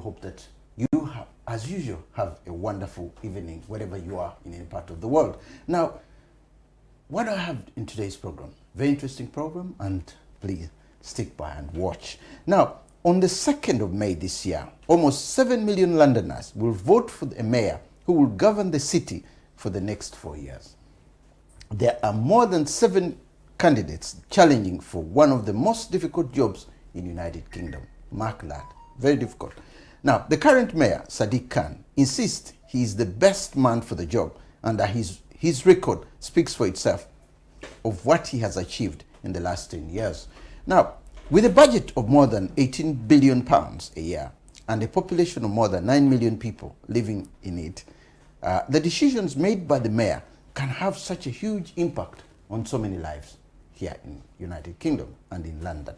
hope that you, as usual, have a wonderful evening wherever you are in any part of the world. Now, what do I have in today's program? Very interesting program, and please stick by and watch. Now, on the 2nd of May this year, almost 7 million Londoners will vote for a mayor who will govern the city for the next 4 years. There are more than 7 candidates challenging for one of the most difficult jobs in the United Kingdom. Mark that. Very difficult. Now, the current mayor, Sadiq Khan, insists he is the best man for the job, and that his record speaks for itself of what he has achieved in the last 10 years. Now, with a budget of more than £18 billion a year and a population of more than 9 million people living in it, the decisions made by the mayor can have such a huge impact on so many lives here in United Kingdom and in London.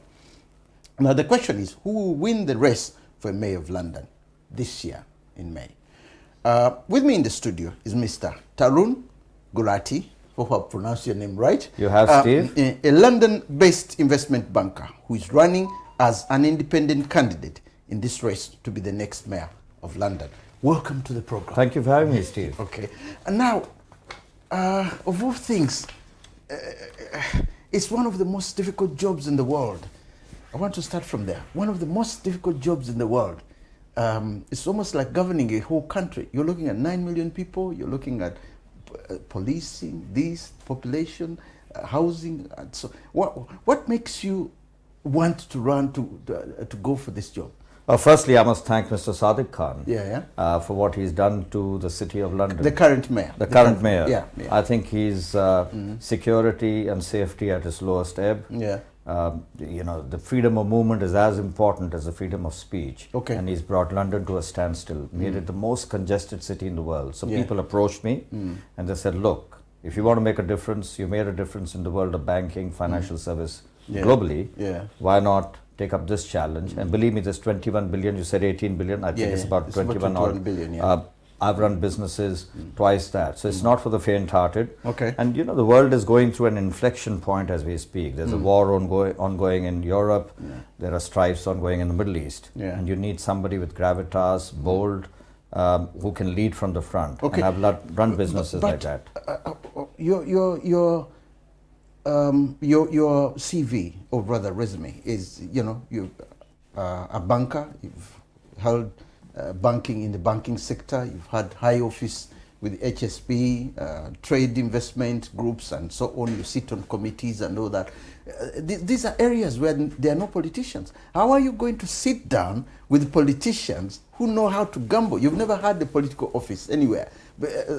Now, the question is, who will win the race for Mayor of London this year in May? With me in the studio is Mr. Tarun Ghulati. Hope I pronounced your name right. You have, Steve. A London-based investment banker who is running as an independent candidate in this race to be the next mayor of London. Welcome to the program. Thank you for having me, Steve. Okay. And now, of all things, it's one of the most difficult jobs in the world. I want to start from there. One of the most difficult jobs in the world. It's almost like governing a whole country. You're looking at 9 million people. You're looking at policing, this population, housing. And so, what makes you want to run to go for this job? Firstly, I must thank Mr. Sadiq Khan for for what he's done to the City of London. The current mayor. The current mayor. Yeah. I think he's security and safety at its lowest ebb. Yeah. The freedom of movement is as important as the freedom of speech. Okay. And he's brought London to a standstill, made it the most congested city in the world. So people approached me and they said, look, if you want to make a difference, you made a difference in the world of banking, financial service globally. Yeah. Why not take up this challenge? And believe me, this 21 billion, you said 18 billion, I think it's about 21 billion. I've run businesses twice that. So it's not for the faint-hearted. Okay. And the world is going through an inflection point as we speak. There's a war ongoing in Europe. There are strifes ongoing in the Middle East. Yeah. And you need somebody with gravitas, bold, who can lead from the front. Okay. And I've run businesses like that. Your CV, or rather resume, is you're a banker. You've held banking in the banking sector. You've had high office with HSB, trade investment groups, and so on. You sit on committees and all that. These are areas where there are no politicians. How are you going to sit down with politicians who know how to gamble? You've never had a political office anywhere.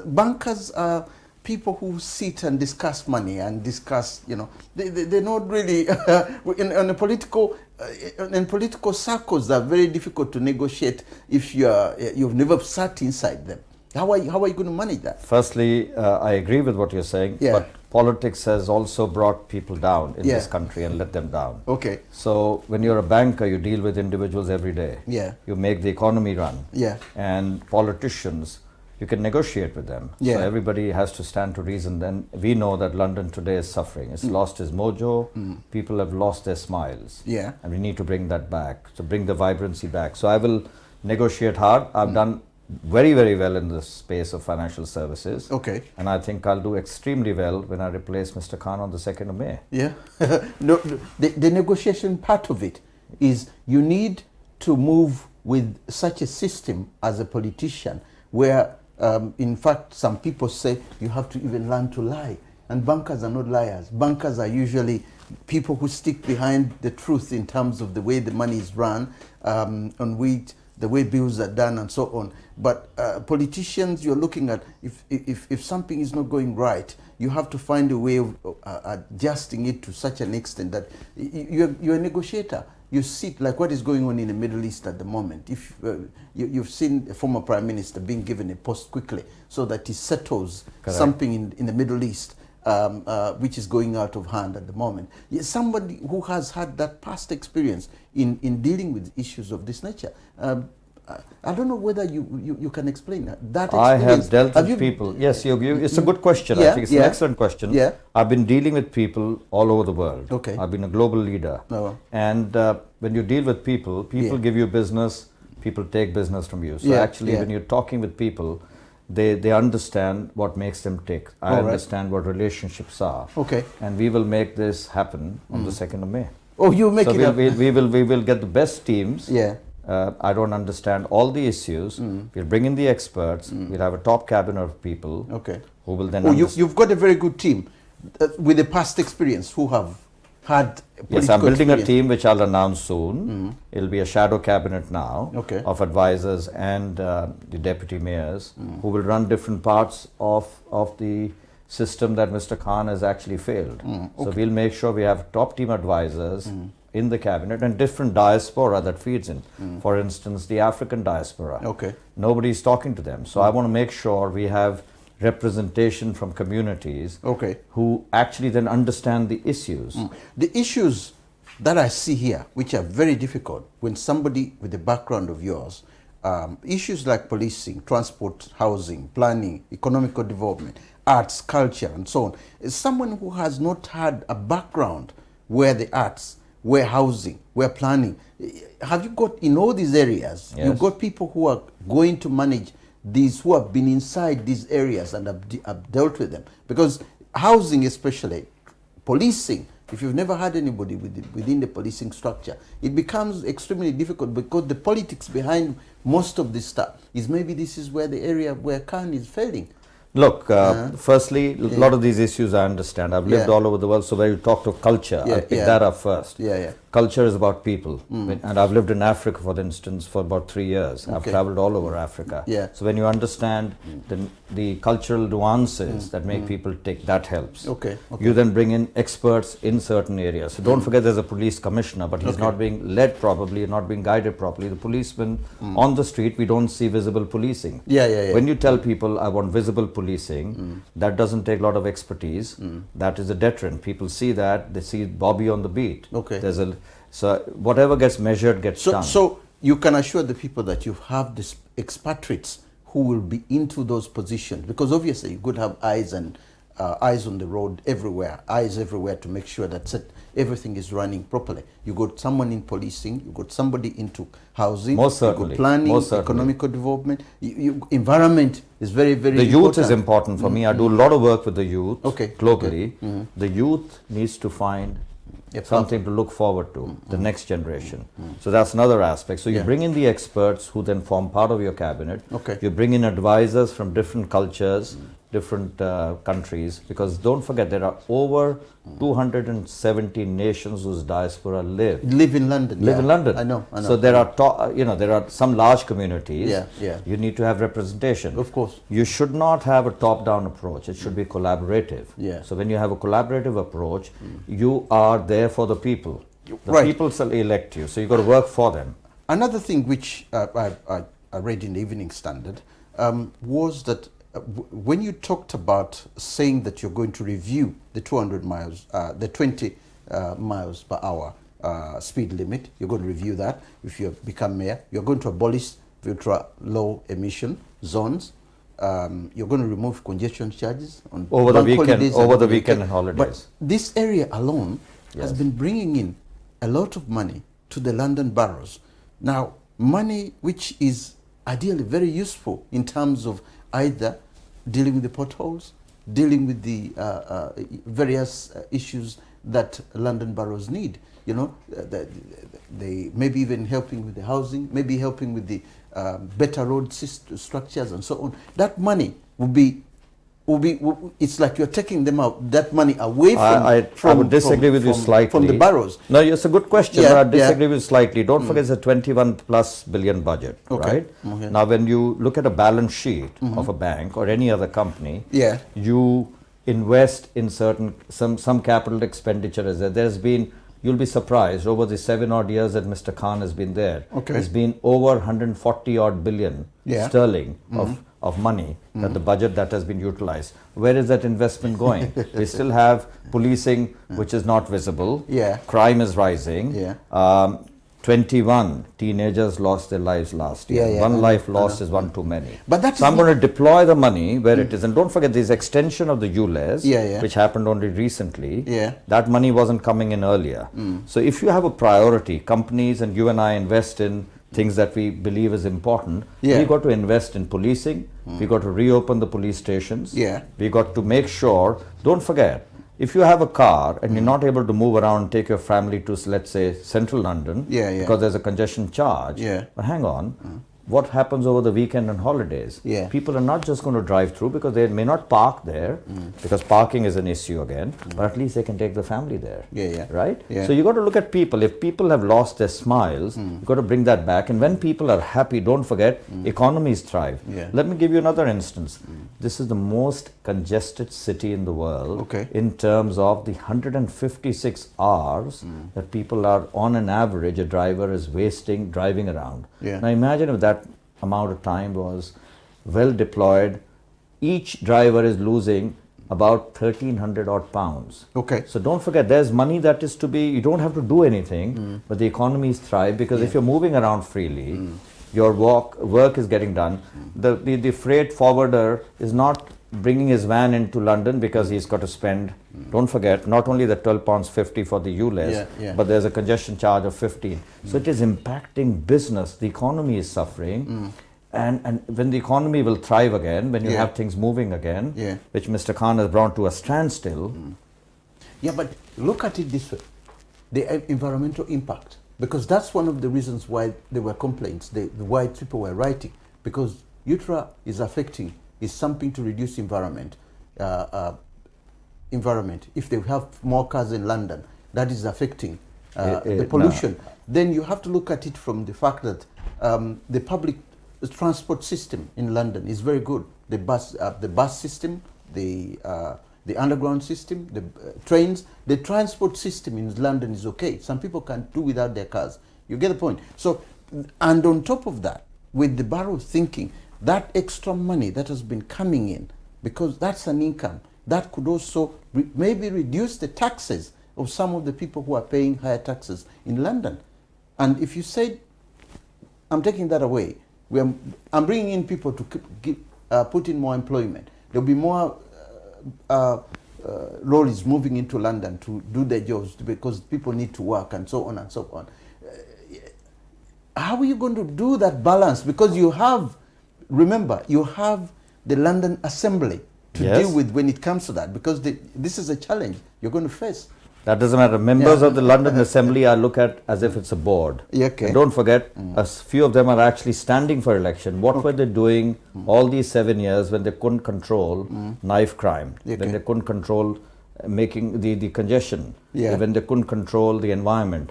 Bankers are people who sit and discuss money and discuss, they're not really, in political circles, they're very difficult to negotiate if you've never sat inside them. How are you going to manage that? Firstly, I agree with what you're saying, but politics has also brought people down in this country and let them down. Okay. So when you're a banker, you deal with individuals every day. Yeah. You make the economy run. Yeah. And politicians, you can negotiate with them. Yeah. So everybody has to stand to reason. Then we know that London today is suffering. It's lost its mojo. People have lost their smiles. Yeah. And we need to bring that back, to bring the vibrancy back. So I will negotiate hard. I've done very, very well in the space of financial services. Okay. And I think I'll do extremely well when I replace Mr. Khan on the 2nd of May. Yeah. No, the negotiation part of it is you need to move with such a system as a politician where in fact, some people say you have to even learn to lie. And bankers are not liars. Bankers are usually people who stick behind the truth in terms of the way the money is run, on which the way bills are done and so on. But politicians, you're looking at, if something is not going right, you have to find a way of adjusting it to such an extent that you're a negotiator. You sit like what is going on in the Middle East at the moment. If you've seen a former prime minister being given a post quickly so that he settles something in the Middle East, which is going out of hand at the moment. Somebody who has had that past experience in dealing with issues of this nature. I don't know whether you can explain that I have dealt with people. Yes, it's a good question. I think it's an excellent question. Yeah. I've been dealing with people all over the world. Okay. I've been a global leader. Oh. And when you deal with people give you business, people take business from you. So actually, when you're talking with people, they understand what makes them tick. I understand what relationships are. Okay. And we will make this happen on the 2nd of May. Oh, you make it happen. We will get the best teams. Yeah. I don't understand all the issues. We'll bring in the experts. We'll have a top cabinet of people. Okay. Who will then you've got a very good team with the past experience who have had Yes, I'm building a team which I'll announce soon. It'll be a shadow cabinet now of advisors and the deputy mayors who will run different parts of the system that Mr. Khan has actually failed. So we'll make sure we have top team advisors in the cabinet and different diaspora that feeds in. For instance, the African diaspora. Nobody's talking to them. So I want to make sure we have representation from communities who actually then understand the issues. The issues that I see here, which are very difficult when somebody with the background of yours, issues like policing, transport, housing, planning, economical development, arts, culture, and so on, is someone who has not had a background where the arts, where housing, where planning. Have you got, in all these areas, you've got people who are going to manage these, who have been inside these areas and have dealt with them? Because housing especially, policing, if you've never had anybody within the policing structure, it becomes extremely difficult because the politics behind most of this stuff is maybe this is where the area where Khan is failing. Look, firstly, a lot of these issues I understand. I've lived all over the world, so when you talk to culture, I'll pick that up first. Culture is about people. And I've lived in Africa, for instance, for about 3 years. I've traveled all over Africa. So when you understand the cultural nuances that make people tick, that helps. You then bring in experts in certain areas. So don't forget there's a police commissioner, but he's not being led properly, not being guided properly. The policeman on the street, we don't see visible policing. When you tell people, I want visible policing, that doesn't take a lot of expertise. That is a deterrent. People see that, they see Bobby on the beat. There's so whatever gets measured gets done. So you can assure the people that you have these expatriates who will be into those positions, because obviously you could have eyes and eyes on the road everywhere, eyes everywhere to make sure that everything is running properly. You got someone in policing, you got somebody into housing, most certainly, you got planning, economical development, environment is very, very important. The youth is important for me. I do a lot of work with the youth globally. The youth needs to find something to look forward to, the next generation. So that's another aspect. So you bring in the experts who then form part of your cabinet. You bring in advisors from different cultures, different countries, because don't forget there are over 270 nations whose diaspora live in London. I know. So there are there are some large communities. You need to have representation. Of course. You should not have a top-down approach. It should be collaborative. So when you have a collaborative approach, you are there for the people. The people shall elect you, so you got to work for them. Another thing which I read in the Evening Standard was that when you talked about saying that you're going to review the 200 miles, the 20 miles per hour speed limit, you're going to review that if you become mayor. You're going to abolish ultra low emission zones. You're going to remove congestion charges on over the weekend and holidays. But this area alone has been bringing in a lot of money to the London boroughs. Now, money which is ideally very useful in terms of either dealing with the potholes, dealing with the various issues that London boroughs need. You know, they maybe even helping with the housing, maybe helping with the better road structures and so on. That money will be it's like you're taking them out, that money away from I would disagree with you slightly. From the boroughs. No, it's a good question, but I disagree with you slightly. Don't forget it's a 21+ billion budget, right? Now, when you look at a balance sheet of a bank or any other company, you invest in some capital expenditure. There's been, you'll be surprised, over the 7 odd years that Mr. Khan has been there, there's been over 140 odd billion sterling of money, that the budget that has been utilized. Where is that investment going? We still have policing which is not visible. Crime is rising. 21 teenagers lost their lives last year. One life lost is one too many. But so I'm going to deploy the money where it is. And don't forget this extension of the ULEZ, which happened only recently. That money wasn't coming in earlier. So if you have a priority, companies and you and I invest in things that we believe is important, Yeah. we got to invest in policing, we got to reopen the police stations, Yeah. we got to make sure, don't forget, if you have a car and you're not able to move around and take your family to, let's say, central London, Yeah, yeah. because there's a congestion charge, Yeah. but hang on, what happens over the weekend and holidays? Yeah. People are not just going to drive through because they may not park there, because parking is an issue again, but at least they can take the family there. Yeah, yeah. Right? Yeah. So you got to look at people. If people have lost their smiles, you got to bring that back. And when people are happy, don't forget, economies thrive. Yeah. Let me give you another instance. This is the most congested city in the world Okay. in terms of the 156 hours that people are, on an average, a driver is wasting driving around. Yeah. Now imagine if that amount of time was well deployed. Each driver is losing about 1,300 odd pounds. Okay. So don't forget, there's money that is to be, you don't have to do anything, but the economies thrive because if you're moving around freely, your work is getting done. The freight forwarder is not bringing his van into London because he's got to spend, don't forget, not only the £12.50 for the ULEZ, Yeah, yeah. but there's a congestion charge of 15. So it is impacting business. The economy is suffering. And when the economy will thrive again, when you Yeah. have things moving again, Yeah. which Mr. Khan has brought to a standstill, Yeah, but look at it this way, the environmental impact, because that's one of the reasons why there were complaints, why people were writing, because UTRA is affecting, is something to reduce environment. If they have more cars in London, that is affecting the pollution. Then you have to look at it from the fact that the public transport system in London is very good. The bus system, the underground system, the trains, the transport system in London is okay. Some people can do without their cars. You get the point. So, and on top of that, with the Barrow thinking, that extra money that has been coming in, because that's an income, that could also maybe reduce the taxes of some of the people who are paying higher taxes in London. And if you said, I'm taking that away, I'm bringing in people to put in more employment, there'll be more lorries moving into London to do their jobs because people need to work and so on and so on. How are you going to do that balance? Because you have, remember, you have the London Assembly to deal with when it comes to that, because this is a challenge you're going to face. that doesn't matter. Members of the London Assembly I look at as if it's a board. Yeah, okay. And don't forget, a few of them are actually standing for election. What were they doing all these 7 years when they couldn't control knife crime, when they couldn't control making the congestion, when they couldn't control the environment?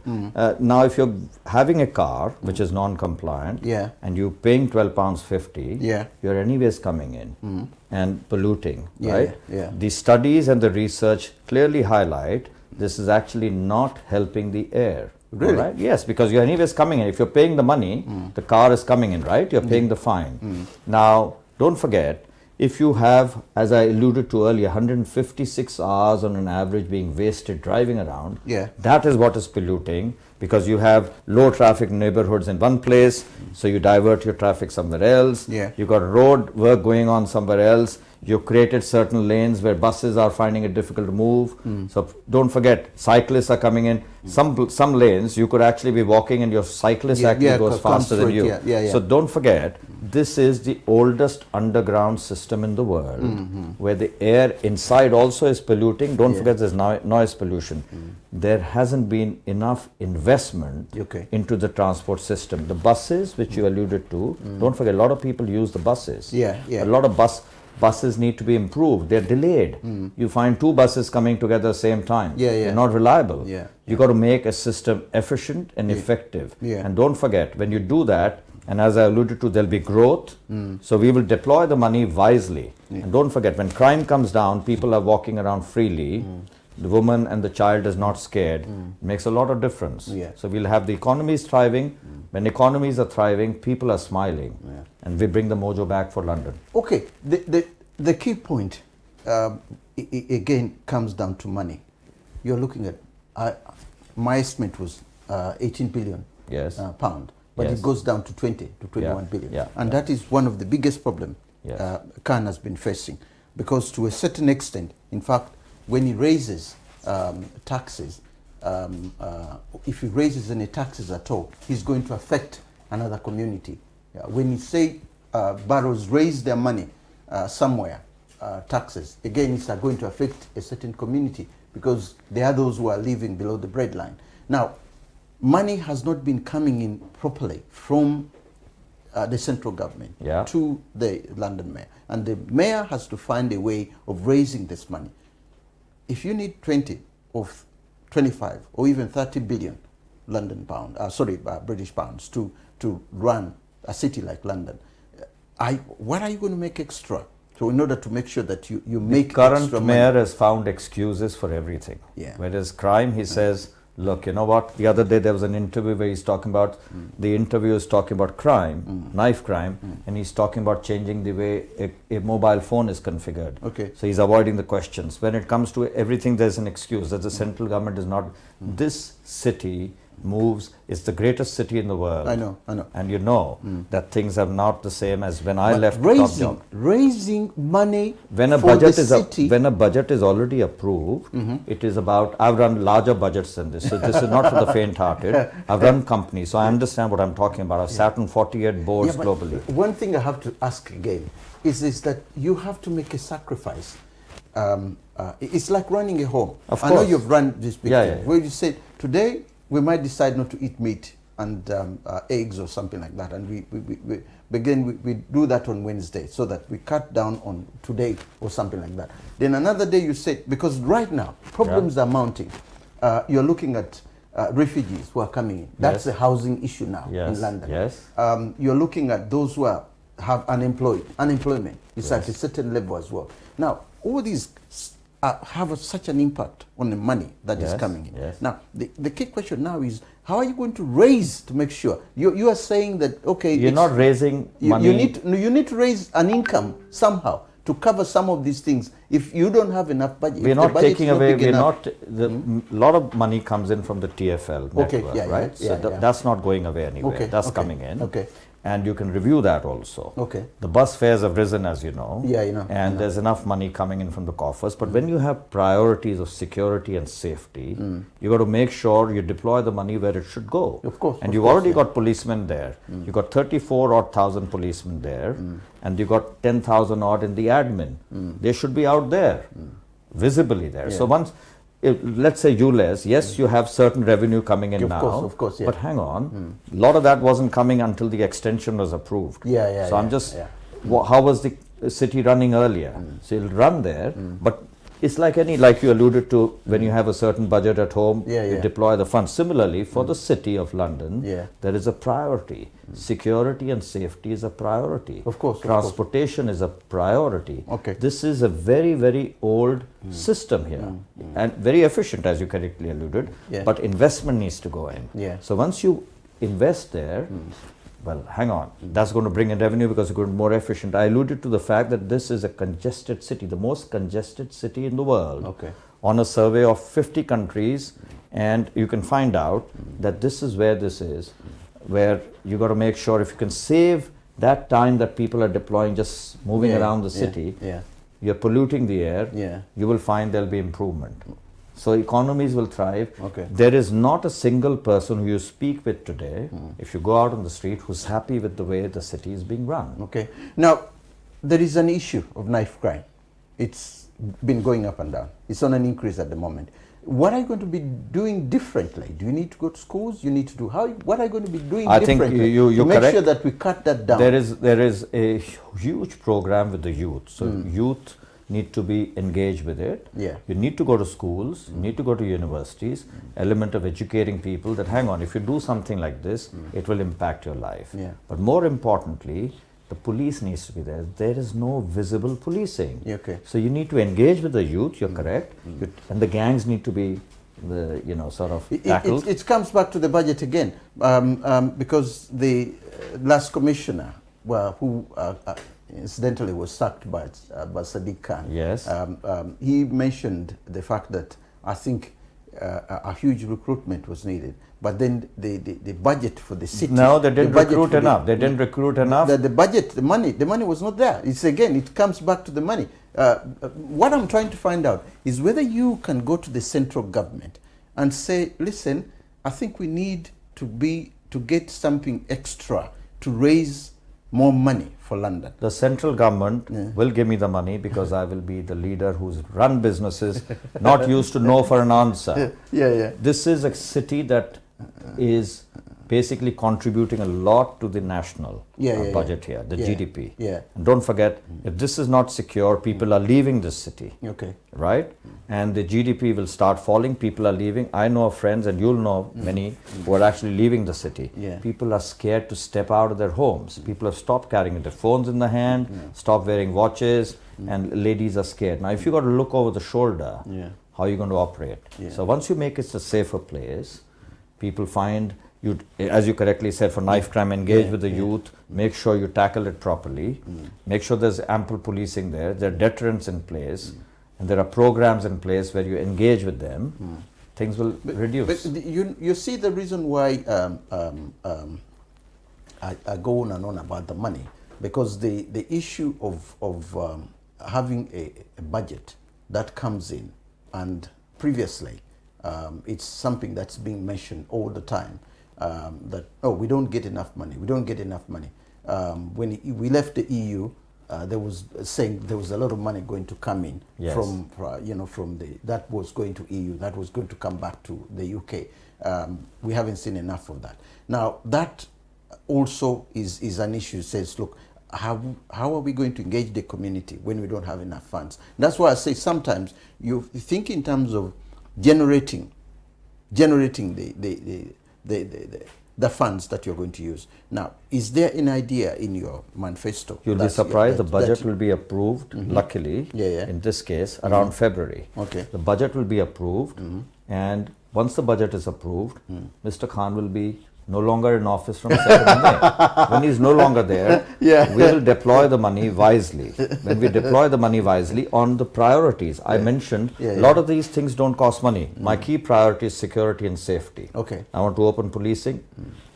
Now, if you're having a car which is non-compliant and you're paying £12.50, you're anyways coming in and polluting, right? The studies and the research clearly highlight this is actually not helping the air. Really? Right? Yes, because you're anyways coming in. If you're paying the money, the car is coming in, right? You're paying the fine. Now, don't forget, if you have, as I alluded to earlier, 156 hours on an average being wasted driving around, that is what is polluting, because you have low traffic neighborhoods in one place, so you divert your traffic somewhere else. You got road work going on somewhere else. You created certain lanes where buses are finding it difficult to move. So don't forget, cyclists are coming in. Some lanes you could actually be walking and your cyclist actually goes faster than you. So don't forget, this is the oldest underground system in the world where the air inside also is polluting. Don't forget there's noise pollution. There hasn't been enough investment into the transport system. The buses, which you alluded to, don't forget, a lot of people use the buses. A lot of buses need to be improved. They're delayed. You find two buses coming together at the same time. They're not reliable. You got to make a system efficient and effective. And don't forget, when you do that, and as I alluded to, there'll be growth. So we will deploy the money wisely. And don't forget, when crime comes down, people are walking around freely. The woman and the child is not scared. It makes a lot of difference. So we'll have the economies thriving. When economies are thriving, people are smiling. And we bring the mojo back for London. Okay, the key point again comes down to money. You're looking at, my estimate was 18 billion pound, but it goes down to 20 to 21 billion. And that is one of the biggest problems Khan has been facing, because to a certain extent, in fact, when he raises taxes, if he raises any taxes at all, he's going to affect another community. When you say boroughs raise their money somewhere, taxes, again, it's going to affect a certain community because there are those who are living below the breadline. Now, money has not been coming in properly from the central government to the London mayor. And the mayor has to find a way of raising this money. If you need 20 or 25 or even 30 billion British pounds to run a city like London, what are you going to make extra? So in order to make sure that you make extra money. The current mayor has found excuses for everything. Whereas crime, he says, look, you know what, the other day there was an interview where he's talking about, the interviewer is talking about crime, knife crime, and he's talking about changing the way a mobile phone is configured. Okay. So he's avoiding the questions. When it comes to everything, there's an excuse that the central government is not. This city moves, it's the greatest city in the world. I know. And you know that things are not the same as when I left raising, top job. Raising money when a for budget the is city. When a budget is already approved, it is about, I've run larger budgets than this, so this is not for the faint-hearted. I've run companies, so I understand what I'm talking about. I've sat on 48 boards globally. One thing I have to ask again is that you have to make a sacrifice. It's like running a home. Of I course. know you've run this big thing, where you say, today we might decide not to eat meat and eggs or something like that, and we do that on Wednesday so that we cut down on today or something like that. Then another day you say, because right now problems are mounting, you're looking at refugees who are coming in. That's a housing issue now in London. You're looking at those who have unemployment. It's at a certain level as well. Now, all these have such an impact on the money that is coming in. Now, the key question now is, how are you going to raise to make sure? You are saying that, okay, you're not raising money. You need to raise an income somehow to cover some of these things. If you don't have enough budget, we're not taking away. A lot of money comes in from the TFL network, right? So that's not going away anywhere. That's coming in. And you can review that also. The bus fares have risen, as you know. And there's enough money coming in from the coffers. But when you have priorities of security and safety, you got to make sure you deploy the money where it should go. Of course. And you've already got policemen there. You've got 34,000 policemen there. And you've got 10,000 odd in the admin. They should be out there, visibly there. So once, let's say ULEZ, yes, you have certain revenue coming in now. Of course, but hang on, a lot of that wasn't coming until the extension was approved. So I'm just, how was the city running earlier? So it'll run there, but it's like you alluded to, when you have a certain budget at home, you deploy the funds. Similarly, for the city of London, there is a priority. Security and safety is a priority. Of course. Transportation is a priority. This is a very, very old system here and very efficient, as you correctly alluded, but investment needs to go in. So once you invest there, well, hang on, that's going to bring in revenue because it's going to be more efficient. I alluded to the fact that this is a congested city, the most congested city in the world. On a survey of 50 countries, and you can find out that this is where this is, where you got to make sure if you can save that time that people are deploying just moving around the city, you're polluting the air, you will find there'll be improvement. So economies will thrive. There is not a single person who you speak with today, if you go out on the street, who's happy with the way the city is being run. Now, there is an issue of knife crime. It's been going up and down. It's on an increase at the moment. What are you going to be doing differently? Do you need to go to schools? You need to do what are you going to be doing differently to make sure that we cut that down? There is a huge program with the youth. So youth need to be engaged with it. You need to go to schools, you need to go to universities, element of educating people that, hang on, if you do something like this, it will impact your life. But more importantly, the police needs to be there. There is no visible policing. So you need to engage with the youth, you're correct, and the gangs need to be sort of tackled. It comes back to the budget again, because the last commissioner, who incidentally was sacked by Sadiq Khan, he mentioned the fact that I think a huge recruitment was needed. But then the budget for the city... No, they didn't recruit enough. They didn't recruit enough. The budget, the money was not there. It comes back to the money. What I'm trying to find out is whether you can go to the central government and say, listen, I think we need to be to get something extra to raise more money for London? The central government will give me the money because I will be the leader who's run businesses, not used to no for an answer. This is a city that is basically contributing a lot to the national budget here, the GDP. And don't forget, if this is not secure, people are leaving this city. Right? And the GDP will start falling, people are leaving. I know of friends, and you'll know many, who are actually leaving the city. People are scared to step out of their homes. People have stopped carrying their phones in the hand, stopped wearing watches, and ladies are scared. Now, if you got to look over the shoulder, how are you going to operate? So once you make it a safer place, people find you, as you correctly said, for knife crime, engage with the youth, make sure you tackle it properly, make sure there's ample policing there are deterrents in place, and there are programs in place where you engage with them, things will reduce. But you see the reason why I go on and on about the money, because the issue of having a budget that comes in, and previously it's something that's being mentioned all the time, that, oh, we don't get enough money, we don't get enough money. When we left the EU, there was saying there was a lot of money going to come in from that was going to EU, that was going to come back to the UK. We haven't seen enough of that. Now that also is an issue. Says, look, how are we going to engage the community when we don't have enough funds? That's why I say sometimes you think in terms of generating the funds that you're going to use. Now, is there an idea in your manifesto? You'll be surprised, the budget will be approved, luckily, in this case, around February. The budget will be approved, and once the budget is approved, Mr. Khan will be no longer in office from 2nd May. When he's no longer there, we will deploy the money wisely. When we deploy the money wisely on the priorities, I mentioned a lot of these things don't cost money. My key priority is security and safety. I want to open policing,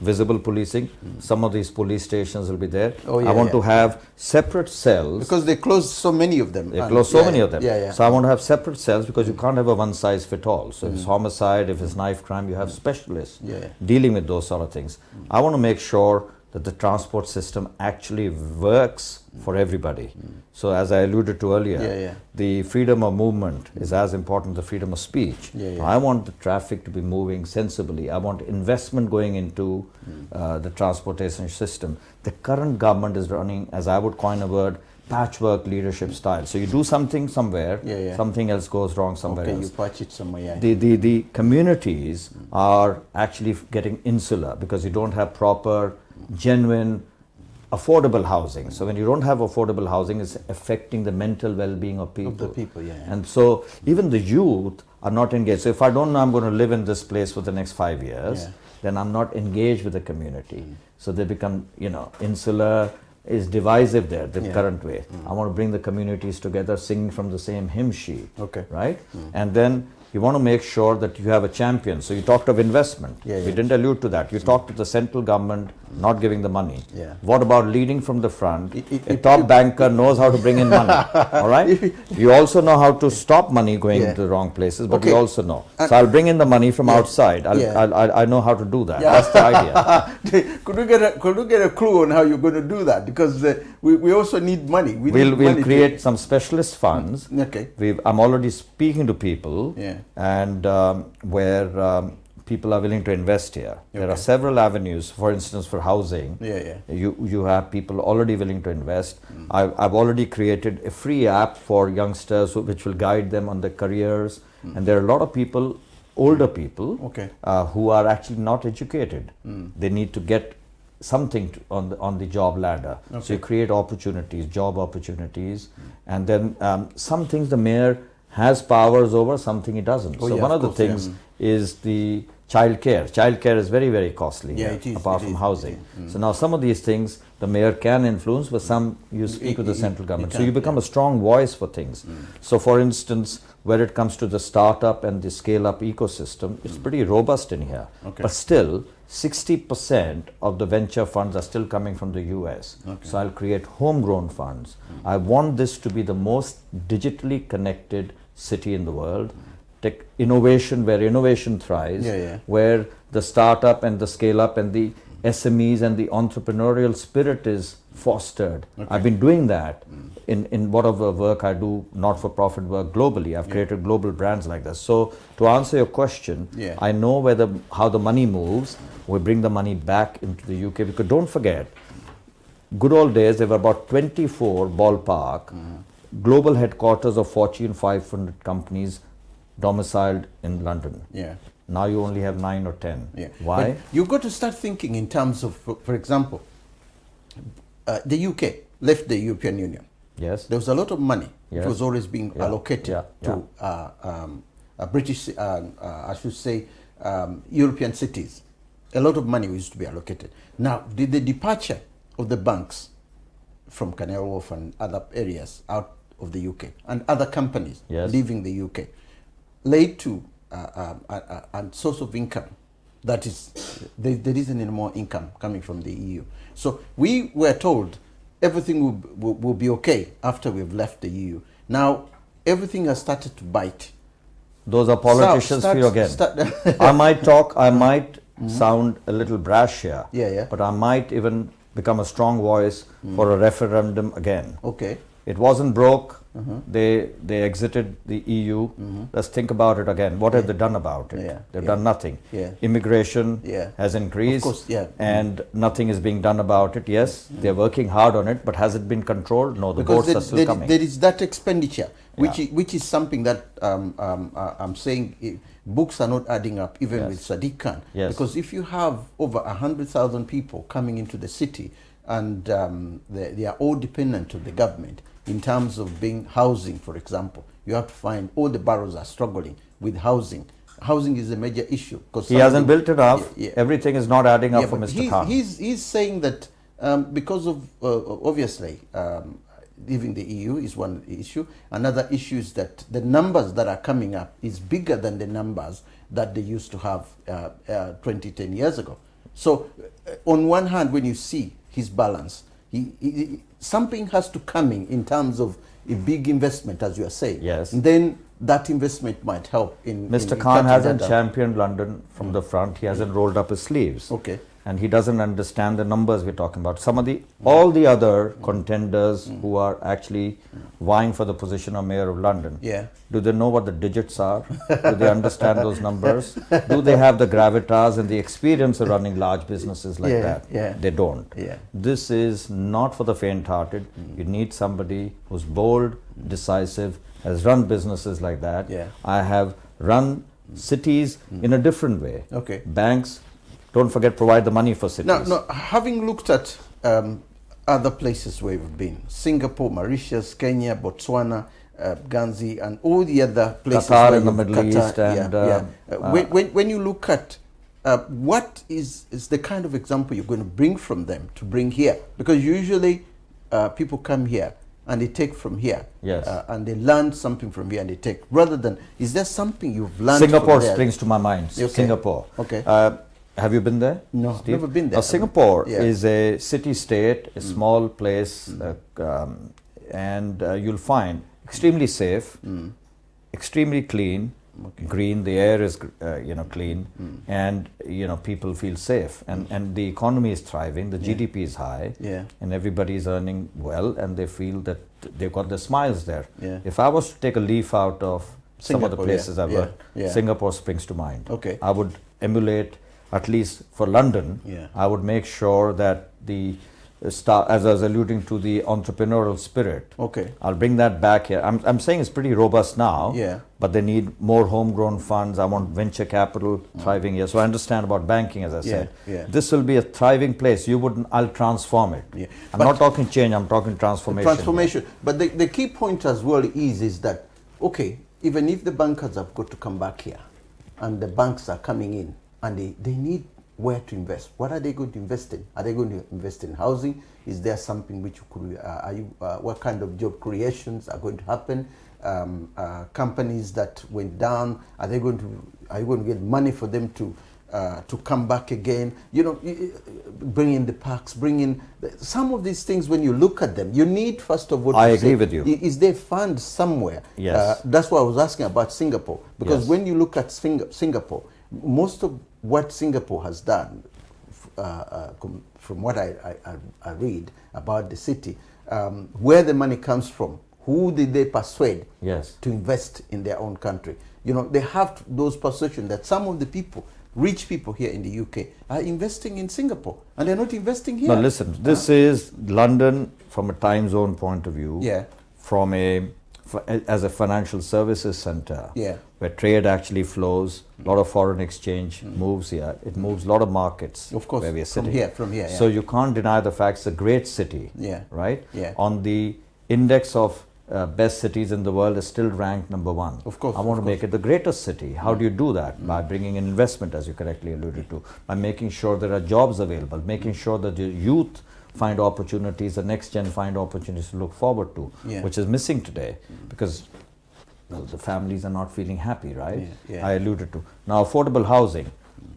visible policing. Some of these police stations will be there. I want to have separate cells. Because they closed so many of them. They closed so many of them. So I want to have separate cells, because you can't have a one-size-fits-all. So if it's homicide, if it's knife crime, you have specialists dealing with those sort of things. I want to make sure that the transport system actually works for everybody. So as I alluded to earlier, the freedom of movement is as important as the freedom of speech. I want the traffic to be moving sensibly. I want investment going into the transportation system. The current government is running, as I would coin a word, patchwork leadership style. So you do something somewhere, something else goes wrong somewhere else. You patch it somewhere. The communities are actually getting insular because you don't have proper, genuine, affordable housing. So when you don't have affordable housing, it's affecting the mental well-being of people. And so even the youth are not engaged. So if I don't know I'm going to live in this place for the next 5 years, then I'm not engaged with the community. So they become, insular, is divisive there, the current way. I want to bring the communities together, singing from the same hymn sheet, right? And then you want to make sure that you have a champion. So you talked of investment. We didn't allude to that. You talked to the central government not giving the money. What about leading from the front? A top banker knows how to bring in money, all right? You also know how to stop money going to the wrong places, but you also know. So I'll bring in the money from outside. I know how to do that. That's the idea. Could we get a clue on how you're going to do that? Because we also need money. We'll create some specialist funds. I'm already speaking to people and where people are willing to invest here. There are several avenues, for instance, for housing. You have people already willing to invest. I've already created a free app for youngsters which will guide them on their careers. And there are a lot of people, older people, who are actually not educated. They need to get something on the job ladder. So you create opportunities, job opportunities, and then some things the mayor has powers over, something he doesn't. So one of the things is the childcare. Childcare is very, very costly apart from housing. So now some of these things the mayor can influence, but some you speak with the central government. So you become a strong voice for things. So for instance, where it comes to the startup and the scale-up ecosystem, it's pretty robust in here. But still, 60% of the venture funds are still coming from the US. So I'll create homegrown funds. I want this to be the most digitally connected city in the world. innovation where innovation thrives, where the startup and the scale up and the SMEs and the entrepreneurial spirit is fostered. I've been doing that in whatever work I do, not-for-profit work globally. I've created global brands like this. So to answer your question, I know how the money moves. We bring the money back into the UK, because don't forget, good old days, there were about 24 ballpark global headquarters of Fortune 500 companies domiciled in London. Now you only have 9 or 10. Why? But you've got to start thinking in terms of, for example, the UK left the European Union. Yes. There was a lot of money. It was always being allocated to British, I should say, European cities. A lot of money used to be allocated. Now, did the departure of the banks from Canary Wharf and other areas out of the UK and other companies leaving the UK lead to a source of income that is, there isn't any more income coming from the EU. So we were told everything will be okay after we've left the EU. Now everything has started to bite. Those are politicians for you again. I might talk, I might sound a little brash here, but I might even become a strong voice for a referendum again. It wasn't broke. They exited the EU. Let's think about it again. What have they done about it? They've done nothing. Immigration has increased, of course, and nothing is being done about it. Yes, they're working hard on it, but has it been controlled? No, the votes are still coming. There is that expenditure, which is something that I'm saying books are not adding up, even with Sadiq Khan. Because if you have over 100,000 people coming into the city and they are all dependent on the government, in terms of being housing, for example, you have to find all the boroughs are struggling with housing. Housing is a major issue. He hasn't built enough. Everything is not adding up for Mr. Khan. He's saying that because of, obviously, leaving the EU is one issue. Another issue is that the numbers that are coming up is bigger than the numbers that they used to have 10 years ago. So on one hand, when you see his balance, something has to come in terms of a big investment, as you are saying. And then that investment might help in. Mr. Khan hasn't championed London from the front. He hasn't rolled up his sleeves. And he doesn't understand the numbers we're talking about. All the other contenders who are actually vying for the position of Mayor of London, do they know what the digits are? Do they understand those numbers? Do they have the gravitas and the experience of running large businesses like that? They don't. This is not for the faint-hearted. You need somebody who's bold, decisive, has run businesses like that. I have run cities in a different way. Banks, don't forget, provide the money for cities. Now, having looked at other places where we've been, Singapore, Mauritius, Kenya, Botswana, Guernsey, and all the other places. Qatar in the Middle East. And, when you look at what is the kind of example you're going to bring from them to bring here? Because usually people come here and they take from here, and they learn something from here and they take, rather than, is there something you've learned Singapore from there? springs to my mind. Singapore. Have you been there? No, Steve? never been there. Singapore is a city-state, a small place, and you'll find extremely safe, extremely clean, green. The air is clean, and people feel safe, and the economy is thriving. The GDP is high, and everybody is earning well, and they feel that they've got their smiles there. If I was to take a leaf out of some of the places I've worked, Singapore springs to mind. I would emulate. At least for London, I would make sure that as I was alluding to, the entrepreneurial spirit. I'll bring that back here. I'm saying it's pretty robust now, but they need more homegrown funds. I want venture capital thriving here. So I understand about banking, as I said. This will be a thriving place. I'll transform it. I'm not talking change, I'm talking transformation. But the key point as well is that, even if the bankers have got to come back here, and the banks are coming in, and they need where to invest. What are they going to invest in? Are they going to invest in housing? Is there something which could, what kind of job creations are going to happen? Companies that went down, are you going to get money for them to to come back again. Bring in the parks, bring in some of these things. When you look at them, you need first of all. I agree with you. Is there fund somewhere? Yes. That's why I was asking about Singapore, because when you look at Singapore, most of what Singapore has done, from what I read about the city, where the money comes from, who did they persuade to invest in their own country? They have those persuasions that some of the people, rich people here in the UK, are investing in Singapore, and they're not investing here. No, listen, this is London from a time zone point of view, from as a financial services center, where trade actually flows, a lot of foreign exchange moves here. It moves a lot of markets, of course, where we are sitting. From here. So you can't deny the fact it's a great city, right? On the index of best cities in the world is still ranked number 1. Of course. I want to make it the greatest city. How do you do that? By bringing in investment, as you correctly alluded to, by making sure there are jobs available, making sure that the youth find opportunities, the next gen find opportunities to look forward to, which is missing today because the families are not feeling happy, right? I alluded to. Now, affordable housing,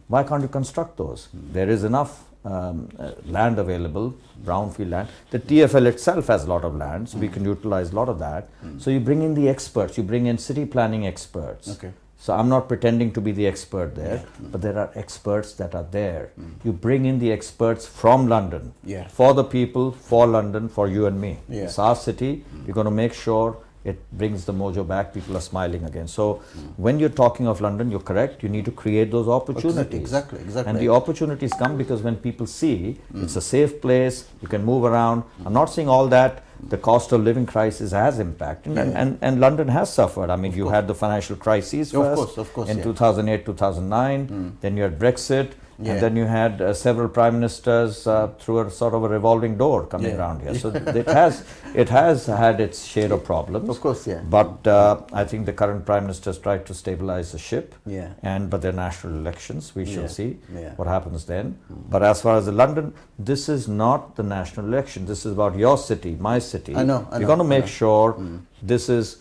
why can't you construct those? There is enough land available, brownfield land. The TFL itself has a lot of land, so we can utilize a lot of that. So you bring in the experts, you bring in city planning experts. So I'm not pretending to be the expert there, but there are experts that are there. You bring in the experts from London, for the people, for London, for you and me. It's our city. You're going to make sure it brings the mojo back. People are smiling again. So when you're talking of London, you're correct. You need to create those opportunities. Exactly. And the opportunities come because when people see it's a safe place, you can move around. I'm not saying all that. The cost of living crisis has impacted, and London has suffered. I mean, you had the financial crises first, of course, in 2008, 2009. Then you had Brexit, and then you had several prime ministers through a sort of a revolving door coming around here. So it has had its share of problems. Of course, But I think the current prime ministers tried to stabilize the ship. But they're national elections. We shall see what happens then. But as far as London, this is not the national election. This is about your city, my city. I know. You're going to make sure this is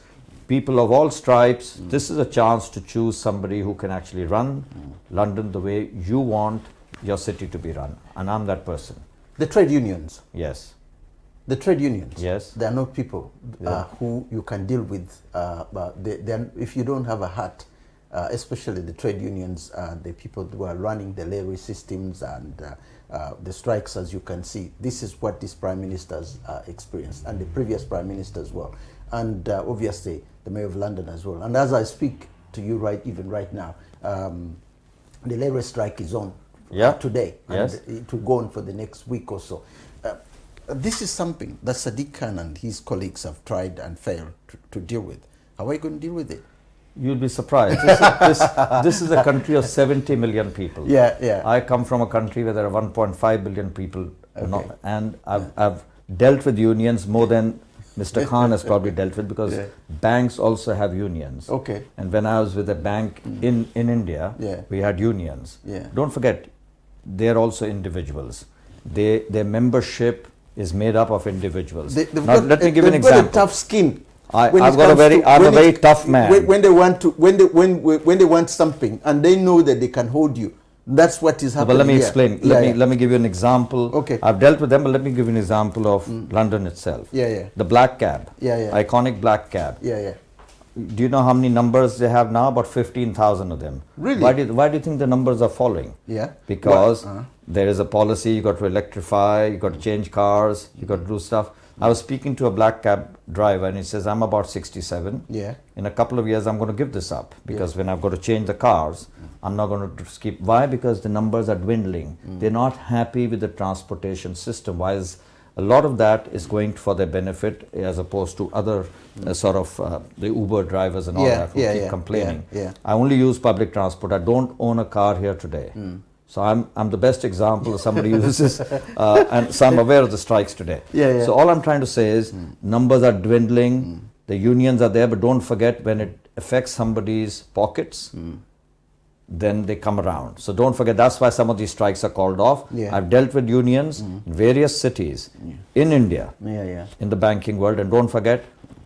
people of all stripes. This is a chance to choose somebody who can actually run London the way you want your city to be run. And I'm that person. The trade unions. Yes. The trade unions. Yes. They are not people who you can deal with. If you don't have a heart, especially the trade unions, the people who are running the levy systems and the strikes, as you can see. This is what these prime ministers experienced, and the previous prime minister as well. And obviously the mayor of London as well. And as I speak to you even right now, the labor strike is on today, and it will go on for the next week or so. This is something that Sadiq Khan and his colleagues have tried and failed to deal with. How are you going to deal with it? You'll be surprised. This is a country of 70 million people. I come from a country where there are 1.5 billion people, and I've dealt with unions more than Mr. Khan has probably dealt with, because banks also have unions. And when I was with a bank in India, we had unions. Don't forget, they're also individuals. Their membership is made up of individuals. Now, let me give an example. Got a tough skin. I'm a very tough man. When they want something and they know that they can hold you, that's what is happening. But let me explain. Let me give you an example. I've dealt with them, but let me give you an example of London itself. The black cab. Iconic black cab. Do you know how many numbers they have now? About 15,000 of them. Really? Why do you think the numbers are falling? Because there is a policy. You got to electrify. You got to change cars. You got to do stuff. I was speaking to a black cab driver, and he says, I'm about 67. In a couple of years, I'm going to give this up, because when I've got to change the cars, I'm not going to skip. Why? Because the numbers are dwindling. They're not happy with the transportation system. Why is a lot of that is going for their benefit, as opposed to other the Uber drivers and all that who keep complaining. I only use public transport. I don't own a car here today. So I'm the best example of somebody who uses, and so I'm aware of the strikes today. So all I'm trying to say is numbers are dwindling, the unions are there, but don't forget, when it affects somebody's pockets, then they come around. So don't forget, that's why some of these strikes are called off. I've dealt with unions in various cities in India, in the banking world, and don't forget,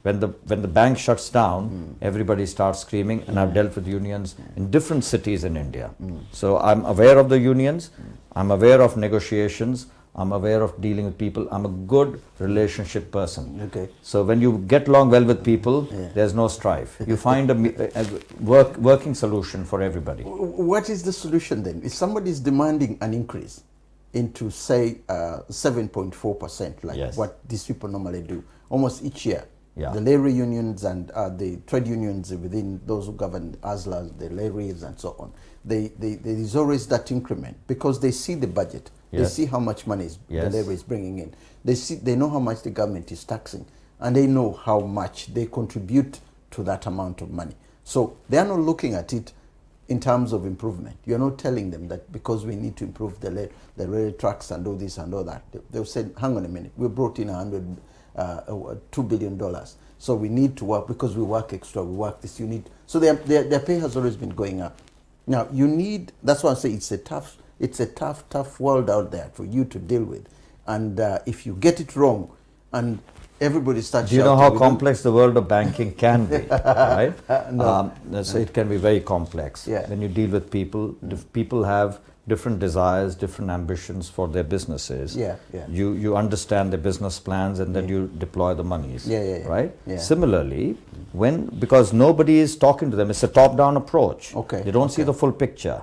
when the bank shuts down, everybody starts screaming, and I've dealt with unions in different cities in India. So I'm aware of the unions, I'm aware of negotiations, I'm aware of dealing with people. I'm a good relationship person. Okay. So when you get along well with people, there's no strife. You find a working solution for everybody. What is the solution then? If somebody is demanding an increase into, say, 7.4%, like what these people normally do, almost each year, the labor unions and the trade unions within those who govern ASLAs, the labourers and so on, there is always that increment because they see the budget. They see how much money the labor is bringing in. They know how much the government is taxing, and they know how much they contribute to that amount of money. So they are not looking at it in terms of improvement. You're not telling them that because we need to improve the rail tracks and all this and all that. They'll say, hang on a minute, we brought in $2 billion. So we need to work because we work extra, we work this, you need. So their pay has always been going up. Now you need, that's why I say it's a tough world out there for you to deal with. And if you get it wrong and everybody starts shouting. Do you know how complex the world of banking can be, right? No. So it can be very complex. When you deal with people, people have different desires, different ambitions for their businesses. You understand their business plans and then you deploy the monies, right? Similarly, because nobody is talking to them, it's a top-down approach. They don't see the full picture.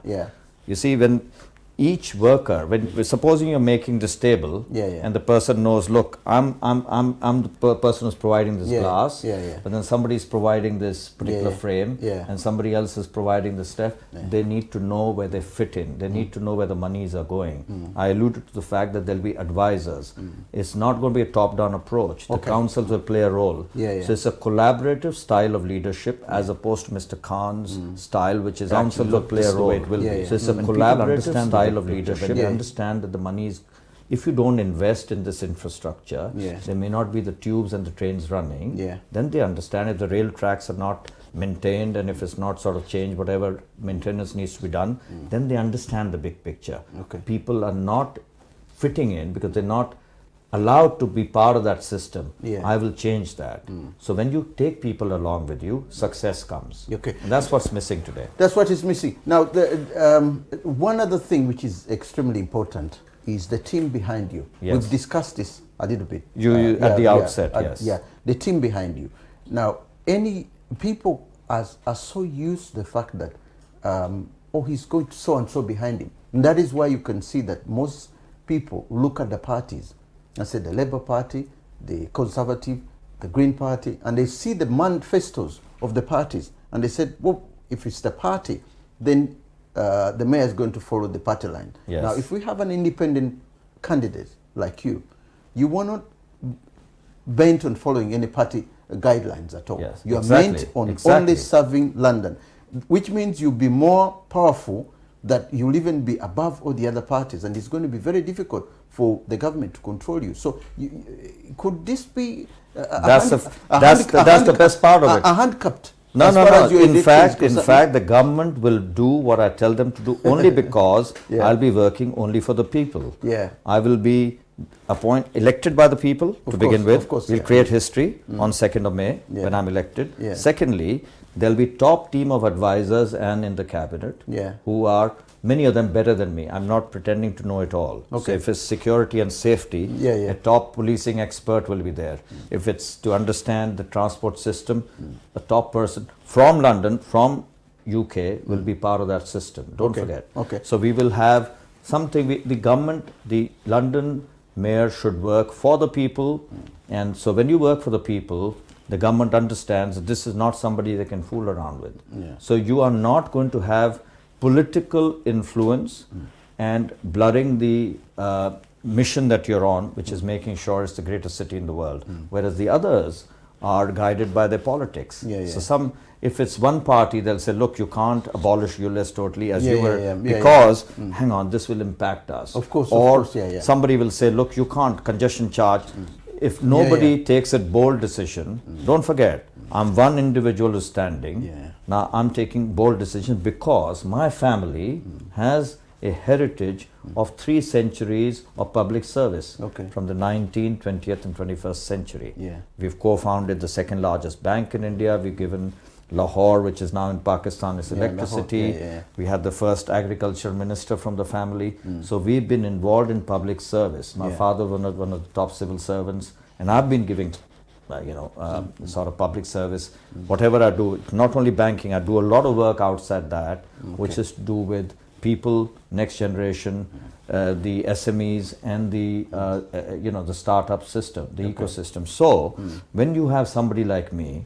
You see, when each worker, supposing you're making this table, and the person knows, look, I'm the person who's providing this glass, but then somebody is providing this particular frame, and somebody else is providing the stuff. They need to know where they fit in. They need to know where the monies are going. I alluded to the fact that there'll be advisors. It's not going to be a top-down approach. The councils will play a role. So it's a collaborative style of leadership as opposed to Mr. Khan's style, which is councils will play a role. So it's a collaborative style of leadership. When they understand that the money is, if you don't invest in this infrastructure, there may not be the tubes and the trains running. Then they understand if the rail tracks are not maintained and if it's not sort of changed, whatever maintenance needs to be done, then they understand the big picture. People are not fitting in because they're not allowed to be part of that system. I will change that. So when you take people along with you, success comes. And that's what's missing today. That's what is missing. Now, one other thing which is extremely important is the team behind you. We've discussed this a little bit. At the outset, the team behind you. Now, people are so used to the fact that, he's going to so-and-so behind him. And that is why you can see that most people look at the parties. I said the Labour Party, the Conservative, the Green Party, and they see the manifestos of the parties, and they said, well, if it's the party, then the mayor is going to follow the party line. Now, if we have an independent candidate like you are not bent on following any party guidelines at all. You are bent on only serving London, which means you'll be more powerful, that you'll even be above all the other parties, and it's going to be very difficult for the government to control you. So could this be that's the best part of it. A handcuffed? No. In fact, the government will do what I tell them to do only because I'll be working only for the people. I will be elected by the people to begin with. We'll create history on 2nd of May when I'm elected. Secondly, there'll be top team of advisors and in the cabinet who are, many of them better than me. I'm not pretending to know it all. So if it's security and safety, a top policing expert will be there. If it's to understand the transport system, a top person from London, from UK will be part of that system. Don't forget. So we will have something, the government, the London mayor should work for the people. And so when you work for the people, the government understands that this is not somebody they can fool around with. So you are not going to have political influence and blurring the mission that you're on, which is making sure it's the greatest city in the world. Whereas the others are guided by their politics. So if it's one party, they'll say, look, you can't abolish ULS totally as you were, because, hang on, this will impact us. Somebody will say, look, you can't, congestion charge. If nobody takes a bold decision, don't forget, I'm one individual who's standing. Now I'm taking bold decisions because my family has a heritage of 3 centuries of public service Okay. from the 19th, 20th and 21st century. Yeah. We've co-founded the second largest bank in India. We've given Lahore, which is now in Pakistan, its electricity. Lahore. Yeah. We had the first agriculture minister from the family. So we've been involved in public service. My father was one of the top civil servants, and I've been giving sort of public service. Whatever I do, not only banking, I do a lot of work outside that, which is to do with people, next generation, the SMEs and the the startup system, the ecosystem. So when you have somebody like me,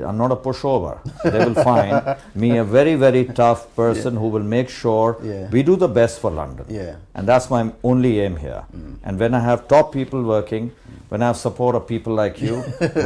I'm not a pushover. They will find me a very, very tough person who will make sure we do the best for London. Yeah. And that's my only aim here. And when I have top people working, when I have support of people like you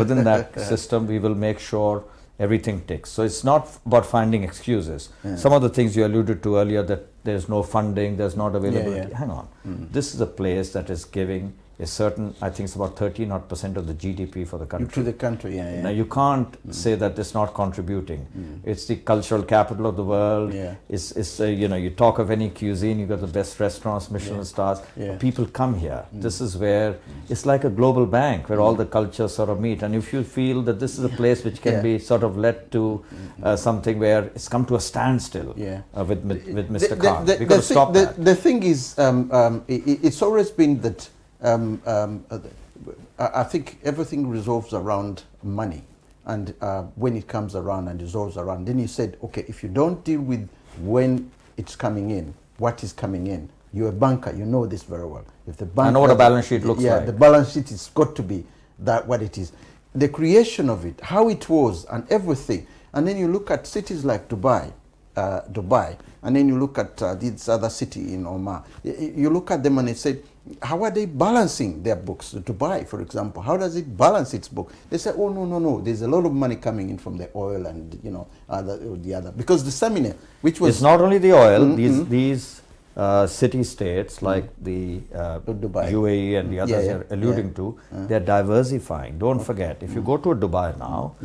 within that system, we will make sure everything ticks. So it's not about finding excuses. Some of the things you alluded to earlier, that there's no funding, there's not availability. Hang on. This is a place that is giving a certain, I think it's about 13% of the GDP for the country. To the country, Now you can't say that it's not contributing. It's the cultural capital of the world. It's you talk of any cuisine, you got the best restaurants, Michelin stars. People come here. This is where it's like a global bank where all the cultures sort of meet. And if you feel that this is a place which can be sort of led to something where it's come to a standstill with Mr. Khan, we've got to stop that. The thing is, it's always been that I think everything resolves around money, and when it comes around and resolves around, then you said, okay, if you don't deal with when it's coming in, what is coming in, you're a banker, you know this very well. If the bank, I know what a balance sheet looks like. the balance sheet has got to be that what it is. The creation of it, how it was, and everything. And then you look at cities like Dubai, and then you look at this other city in Oman. You look at them and they say, how are they balancing their books? Dubai, for example, how does it balance its book? They say, oh, no, there's a lot of money coming in from the oil and, the other. Because the seminar, which was... It's not only the oil, these city-states like the Dubai. UAE and the others you're alluding to, they're diversifying. Don't forget, if you go to Dubai now,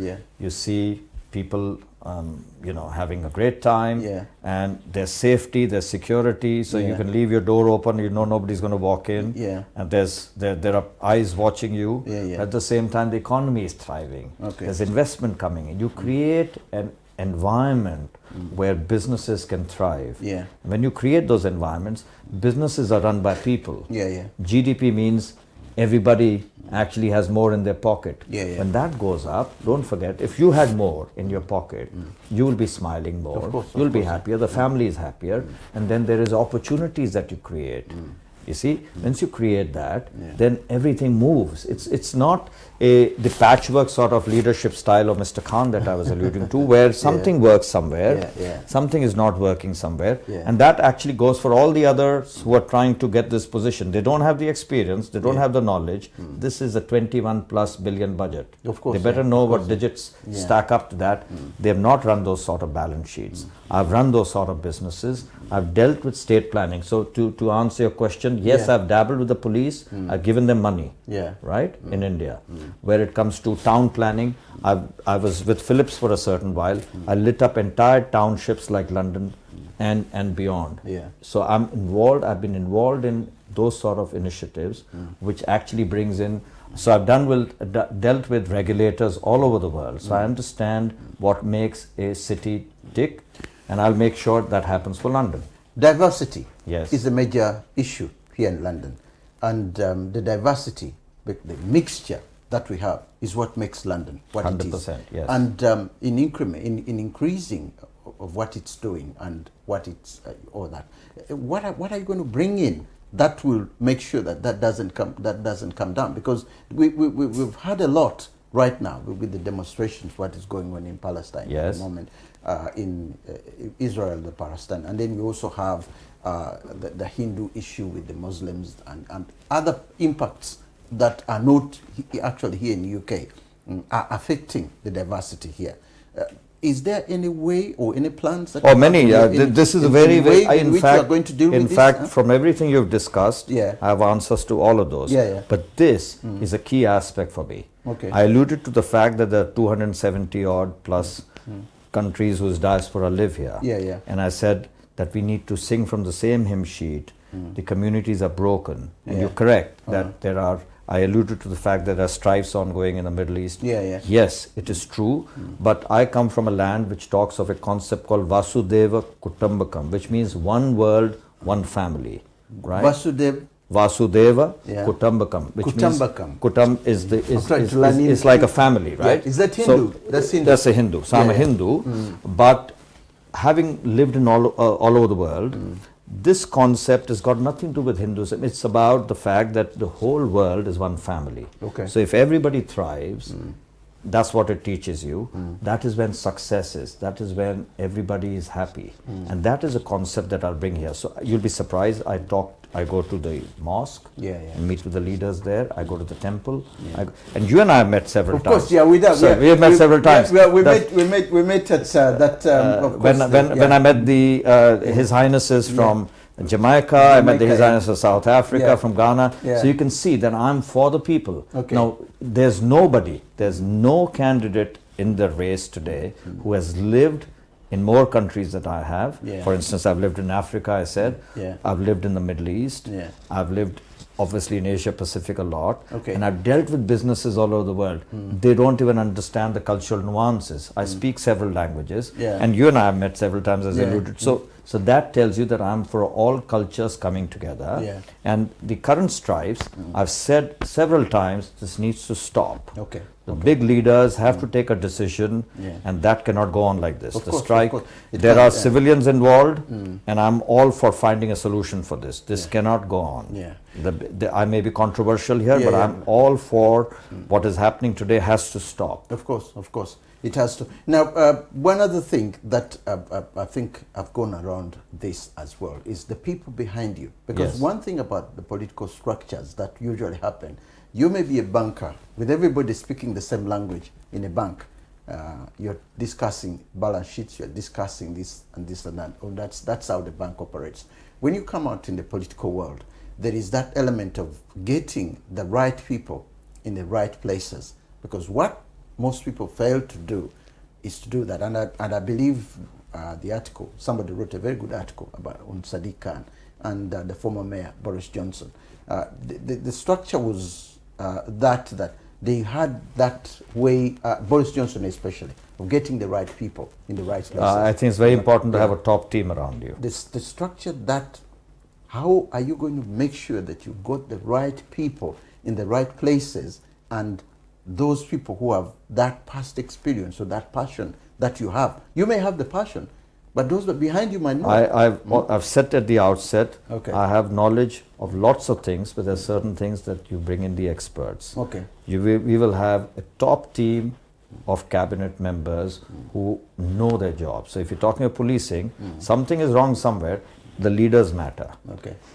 you see people having a great time, and there's safety, there's security, so you can leave your door open, nobody's going to walk in, and there are eyes watching you. At the same time, the economy is thriving. There's investment coming in. You create an environment where businesses can thrive. When you create those environments, businesses are run by people. GDP means everybody actually has more in their pocket. When that goes up, don't forget, if you had more in your pocket, you will be smiling more, you'll be happier, the family is happier, and then there is opportunities that you create. You see, once you create that, then everything moves. It's not the patchwork sort of leadership style of Mr. Khan that I was alluding to, where something works somewhere, something is not working somewhere, and that actually goes for all the others who are trying to get this position. They don't have the experience, they don't have the knowledge. This is a 21+ billion budget. Of course, they better know what digits stack up to that. They have not run those sort of balance sheets. I've run those sort of businesses. I've dealt with state planning. So to answer your question, yes, I've dabbled with the police. I've given them money, right, in India. Where it comes to town planning, I was with Philips for a certain while. I lit up entire townships like London and beyond. So I'm involved. I've been involved in those sort of initiatives, which actually brings in. So I've dealt with regulators all over the world. So I understand what makes a city tick, and I'll make sure that happens for London. Diversity is a major issue here in London, and the diversity, the mixture that we have, is what makes London what 100%, it is. yes. And in increasing of what it's doing and what it's all that, what are you going to bring in that will make sure that doesn't come down? Because we've had a lot right now with the demonstrations, what is going on in Palestine at the moment, in Israel, the Palestine, and then we also have the Hindu issue with the Muslims and other impacts that are not actually here in the UK are affecting the diversity here. Is there any way or any plans that many? This is a very in fact, you are going to deal with this? From everything you've discussed, I have answers to all of those. But this is a key aspect for me. I alluded to the fact that there are 270 odd plus countries whose diaspora live here. And I said that we need to sing from the same hymn sheet. The communities are broken. And you're correct that there are, I alluded to the fact that there are strifes ongoing in the Middle East. Yes, it is true. But I come from a land which talks of a concept called Vasudeva Kutumbakam, which means one world, one family. Right? Vasudeva Kutumbakam, which means Kutum is like a family, right? Yeah. Is that Hindu? So that's a Hindu. So I'm a Hindu, but having lived in all over the world, this concept has got nothing to do with Hinduism. It's about the fact that the whole world is one family. So if everybody thrives, that's what it teaches you. That is when success is. That is when everybody is happy. And that is a concept that I'll bring here. So you'll be surprised. I go to the mosque and meet with the leaders there. I go to the temple. And you and I have met several times. Of course, we have. So we have met several times. We met at that. Of course, when I met His Highnesses from Jamaica, I met His Highness of South Africa, from Ghana. So you can see that I'm for the people. Now, there's no candidate in the race today who has lived in more countries that I have. For instance, I've lived in Africa, I said. I've lived in the Middle East. I've lived obviously in Asia Pacific a lot. And I've dealt with businesses all over the world. They don't even understand the cultural nuances. I speak several languages. And you and I have met several times, as I alluded. So that tells you that I'm for all cultures coming together. And the current strifes, I've said several times, this needs to stop. The big leaders have to take a decision, and that cannot go on like this. The strike, there are civilians involved, and I'm all for finding a solution for this. This cannot go on. I may be controversial here, but I'm all for what is happening today has to stop. Of course. It has to. Now, one other thing that I think I've gone around this as well is the people behind you. Because one thing about the political structures that usually happen, you may be a banker with everybody speaking the same language in a bank. You're discussing balance sheets, you're discussing this and this and that. Oh, that's how the bank operates. When you come out in the political world, there is that element of getting the right people in the right places. Because what most people fail to do is to do that. And I believe the article, somebody wrote a very good article on Sadiq Khan and the former mayor, Boris Johnson. The structure was that they had that way, Boris Johnson especially, of getting the right people in the right places. I think it's very important to have a top team around you. The structure that, how are you going to make sure that you got the right people in the right places, and those people who have that past experience or that passion that you have? You may have the passion, but those that behind you might not. I've said at the outset, I have knowledge of lots of things, but there are certain things that you bring in the experts. We will have a top team of cabinet members who know their job. So if you're talking of policing, something is wrong somewhere, the leaders matter.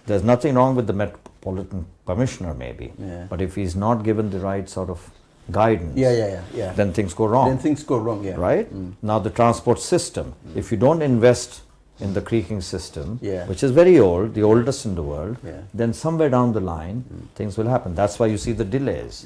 There's nothing wrong with the Metropolitan Commissioner maybe, but if he's not given the right sort of guidance, then things go wrong. Right? Now the transport system, if you don't invest in the creaking system, which is very old, the oldest in the world, then somewhere down the line, things will happen. That's why you see the delays.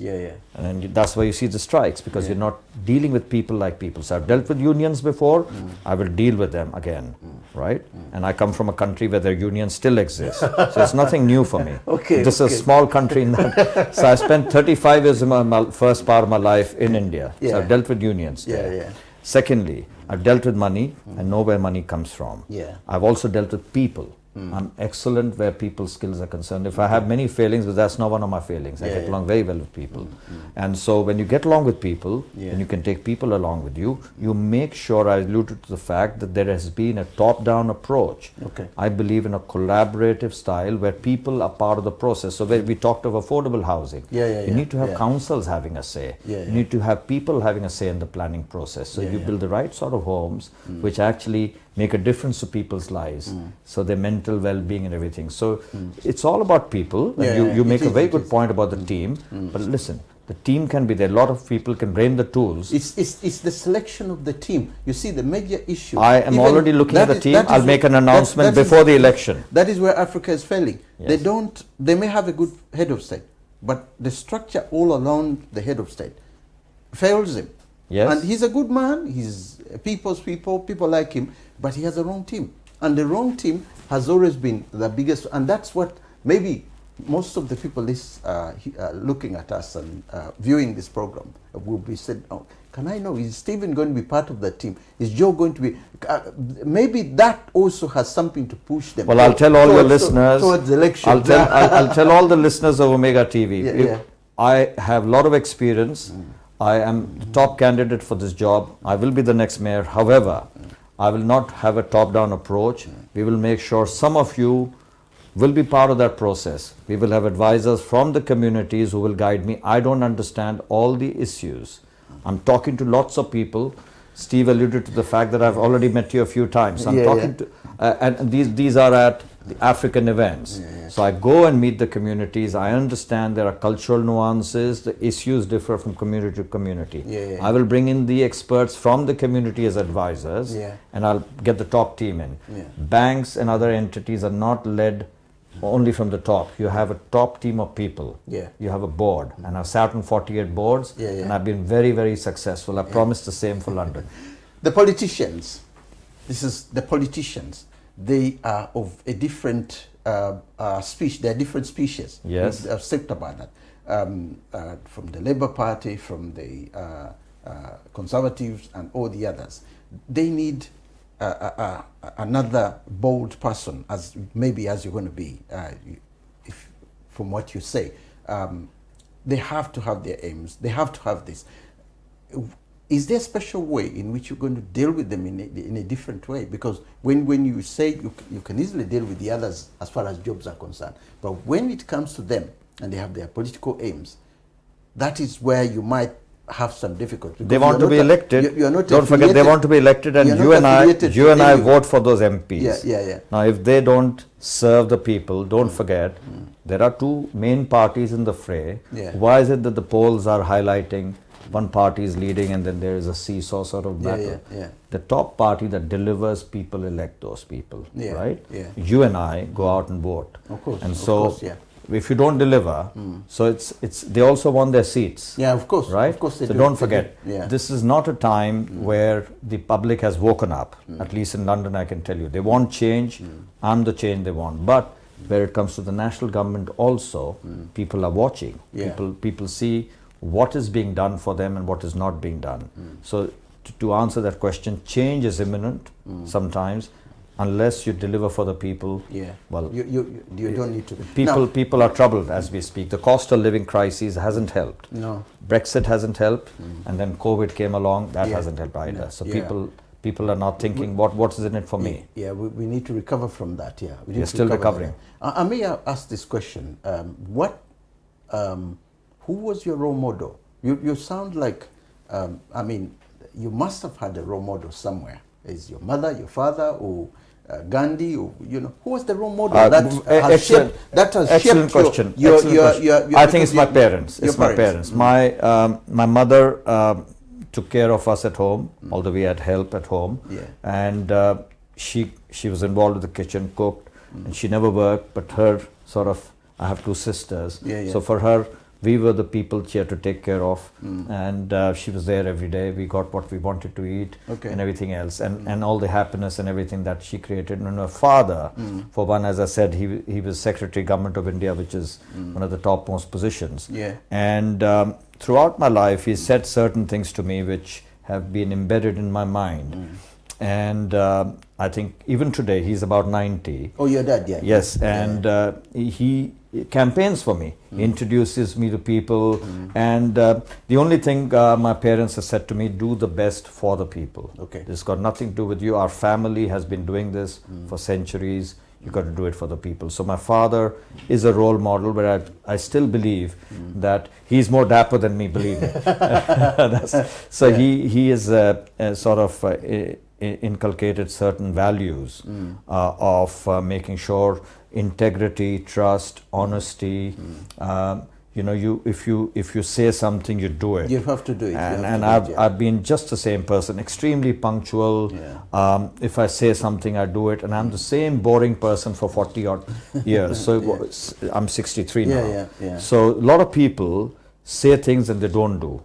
And that's why you see the strikes, because you're not dealing with people like people. So I've dealt with unions before, I will deal with them again, right? And I come from a country where their unions still exist. So it's nothing new for me. This is a small country in that. So I spent 35 years of my first part of my life in India. So I've dealt with unions there. Secondly, I've dealt with money and know where money comes from. I've also dealt with people. I'm excellent where people's skills are concerned. If I have many failings, but that's not one of my failings. I get along very well with people. And so when you get along with people, and you can take people along with you, you make sure, I alluded to the fact that there has been a top-down approach. I believe in a collaborative style where people are part of the process. So when we talked of affordable housing, you need to have councils having a say. You need to have people having a say in the planning process. So you build the right sort of homes which actually make a difference to people's lives, so their mental well-being and everything. So it's all about people. You make a very good point about the team, but listen, the team can be there. A lot of people can bring the tools. It's the selection of the team. You see, the major issue. I am already looking at the team. I'll make an announcement before the election. That is where Africa is failing. They may have a good head of state, but the structure all around the head of state fails him. And he's a good man, he's people's people like him, but he has the wrong team. And the wrong team has always been the biggest, and that's what maybe most of the people looking at us and viewing this program will be said, oh, can I know, is Stephen going to be part of the team? Is Joe going to be, maybe that also has something to push them. Well, I'll tell all your listeners, towards the election. I'll tell all the listeners of Omega TV, Yeah. I have a lot of experience. I am the top candidate for this job. I will be the next mayor. However, I will not have a top-down approach. We will make sure some of you will be part of that process. We will have advisors from the communities who will guide me. I don't understand all the issues. I'm talking to lots of people. Steve alluded to the fact that I've already met you a few times. I'm talking to, and these are at the African events. So I go and meet the communities. I understand there are cultural nuances. The issues differ from community to community. I will bring in the experts from the community as advisors, and I'll get the top team in. Banks and other entities are not led only from the top. You have a top team of people. You have a board, and I've sat on 48 boards, and I've been very, very successful. I promise the same for London. The politicians, this is the politicians, they are of a different species. They are different species. Yes. I've said about that. From the Labour Party, from the Conservatives, and all the others. They need another bold person, as maybe as you're going to be, if, from what you say. They have to have their aims. They have to have this. Is there a special way in which you're going to deal with them in a different way? Because when you say you can easily deal with the others as far as jobs are concerned, but when it comes to them and they have their political aims, that is where you might have some difficulty. They want to be elected. You're not Don't forget, they want to be elected, and you and I vote for those MPs. Now, if they don't serve the people, don't forget, there are two main parties in the fray. Why is it that the polls are highlighting one party is leading and then there is a seesaw sort of battle? The top party that delivers people elect those people, right? You and I go out and vote. Of course. And so, if you don't deliver, so it's they also want their seats. Of course. Right? Of course they so do. don't forget, this is not a time where the public has woken up. At least in London, I can tell you. They want change. I'm the change they want. But where it comes to the national government also, people are watching. People see what is being done for them and what is not being done. So to answer that question, change is imminent sometimes. Unless you deliver for the people, well, you don't need to. People are troubled as we speak. The cost of living crisis hasn't helped. No. Brexit hasn't helped, and then COVID came along. That hasn't helped either. So people are not thinking, what is in it for me? We need to recover from that. We're still recovering. I may ask this question: who was your role model? You sound like, I mean, you must have had a role model somewhere. Is your mother, your father, or Gandhi, or who was the role model has shaped excellent question. I think it's my parents. It's my parents. My mother took care of us at home, although we had help at home, and she was involved with the kitchen, cooked, and she never worked. But her sort of, I have two sisters, so for her, we were the people she had to take care of, and she was there every day. We got what we wanted to eat and everything else, and all the happiness and everything that she created. And her father, for one, as I said, he was Secretary Government of India, which is one of the topmost positions. And throughout my life, he said certain things to me which have been embedded in my mind. And I think even today, he's about 90. Oh, your dad, Yes, and he campaigns for me. He introduces me to people, and the only thing my parents have said to me, do the best for the people. This has got nothing to do with you. Our family has been doing this for centuries. You got to do it for the people. So my father is a role model, but I still believe that he's more dapper than me, believe me. So he is sort of inculcated certain values of making sure integrity, trust, honesty. If you say something, you do it. You have to do it. And I've been just the same person, extremely punctual. If I say something, I do it, and I'm the same boring person for 40 odd years. So I'm 63 now. So a lot of people say things and they don't do.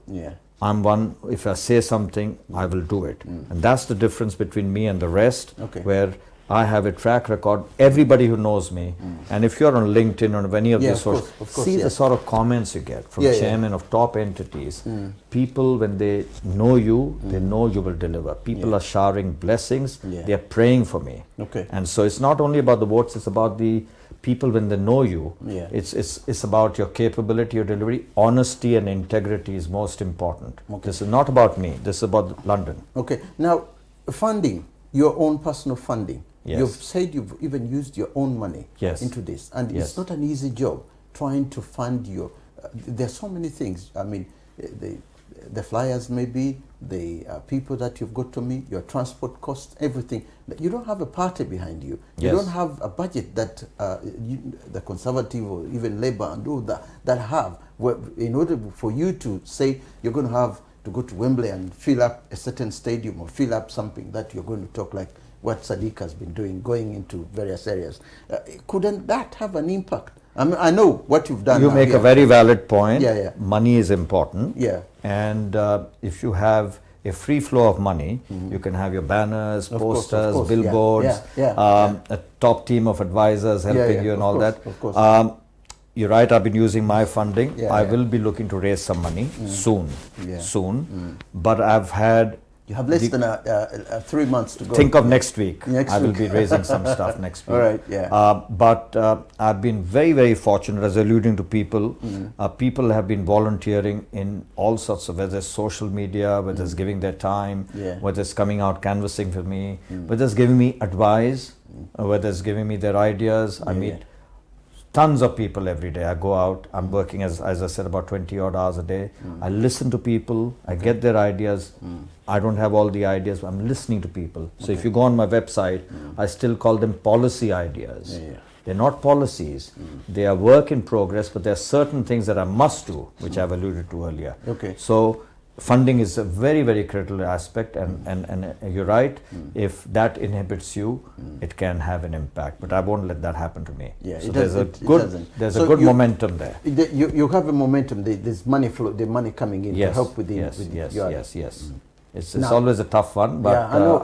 I'm one, if I say something, I will do it. And that's the difference between me and the rest, where I have a track record. Everybody who knows me, and if you're on LinkedIn or any of these sources, see the sort of comments you get from chairmen of top entities. People, when they know you, they know you will deliver. People are showering blessings. They are praying for me. Okay. And so it's not only about the votes, it's about the people when they know you. It's about your capability, your delivery. Honesty and integrity is most important. This is not about me. This is about London. Okay. Now, funding, your own personal funding. Yes. You've said you've even used your own money into this, and it's not an easy job trying to fund your. There are so many things. I mean, the flyers, maybe the people that you've got to meet, your transport costs, everything. You don't have a party behind you. You don't have a budget that the Conservative or even Labour and all that have. In order for you to say you're going to have to go to Wembley and fill up a certain stadium or fill up something that you're going to talk like what Sadiq has been doing, going into various areas. Couldn't that have an impact? I mean, I know what you've done. You make a very valid point. Money is important. And if you have a free flow of money, you can have your banners, posters, billboards, a top team of advisors helping you and all that. Of course. You're right, I've been using my funding. I will be looking to raise some money soon. But I've had... You have less than 3 months to go. Think of next week. I will be raising some stuff next week. All right, but I've been very, very fortunate, as alluding to people. People have been volunteering in all sorts of, whether it's social media, whether it's giving their time, whether it's coming out canvassing for me, whether it's giving me advice, whether it's giving me their ideas. I meet tons of people every day. I go out, I'm working, as I said, about 20 odd hours a day. I listen to people, I get their ideas. I don't have all the ideas, but I'm listening to people. So if you go on my website, I still call them policy ideas. They're not policies. They are work in progress, but there are certain things that I must do, which I've alluded to earlier. So funding is a very, very critical aspect, and you're right, if that inhibits you, it can have an impact, but I won't let that happen to me. So there's a good momentum there. You have a momentum, there's money flow, the money coming in to help with your... It's always a tough one, but I know.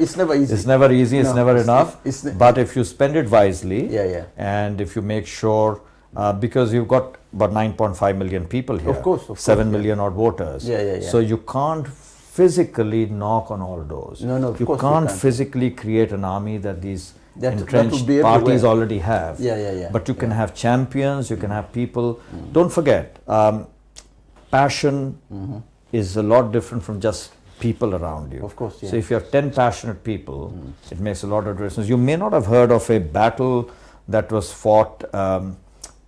It's never easy. It's never easy, it's never enough, but if you spend it wisely, and if you make sure, because you've got about 9.5 million people here, of course, 7 million odd voters, so you can't physically knock on all doors. You can't physically create an army that these entrenched parties already have. But you can have champions, you can have people. Don't forget, passion is a lot different from just people around you. Of course, So if you have 10 passionate people, it makes a lot of difference. You may not have heard of a battle that was fought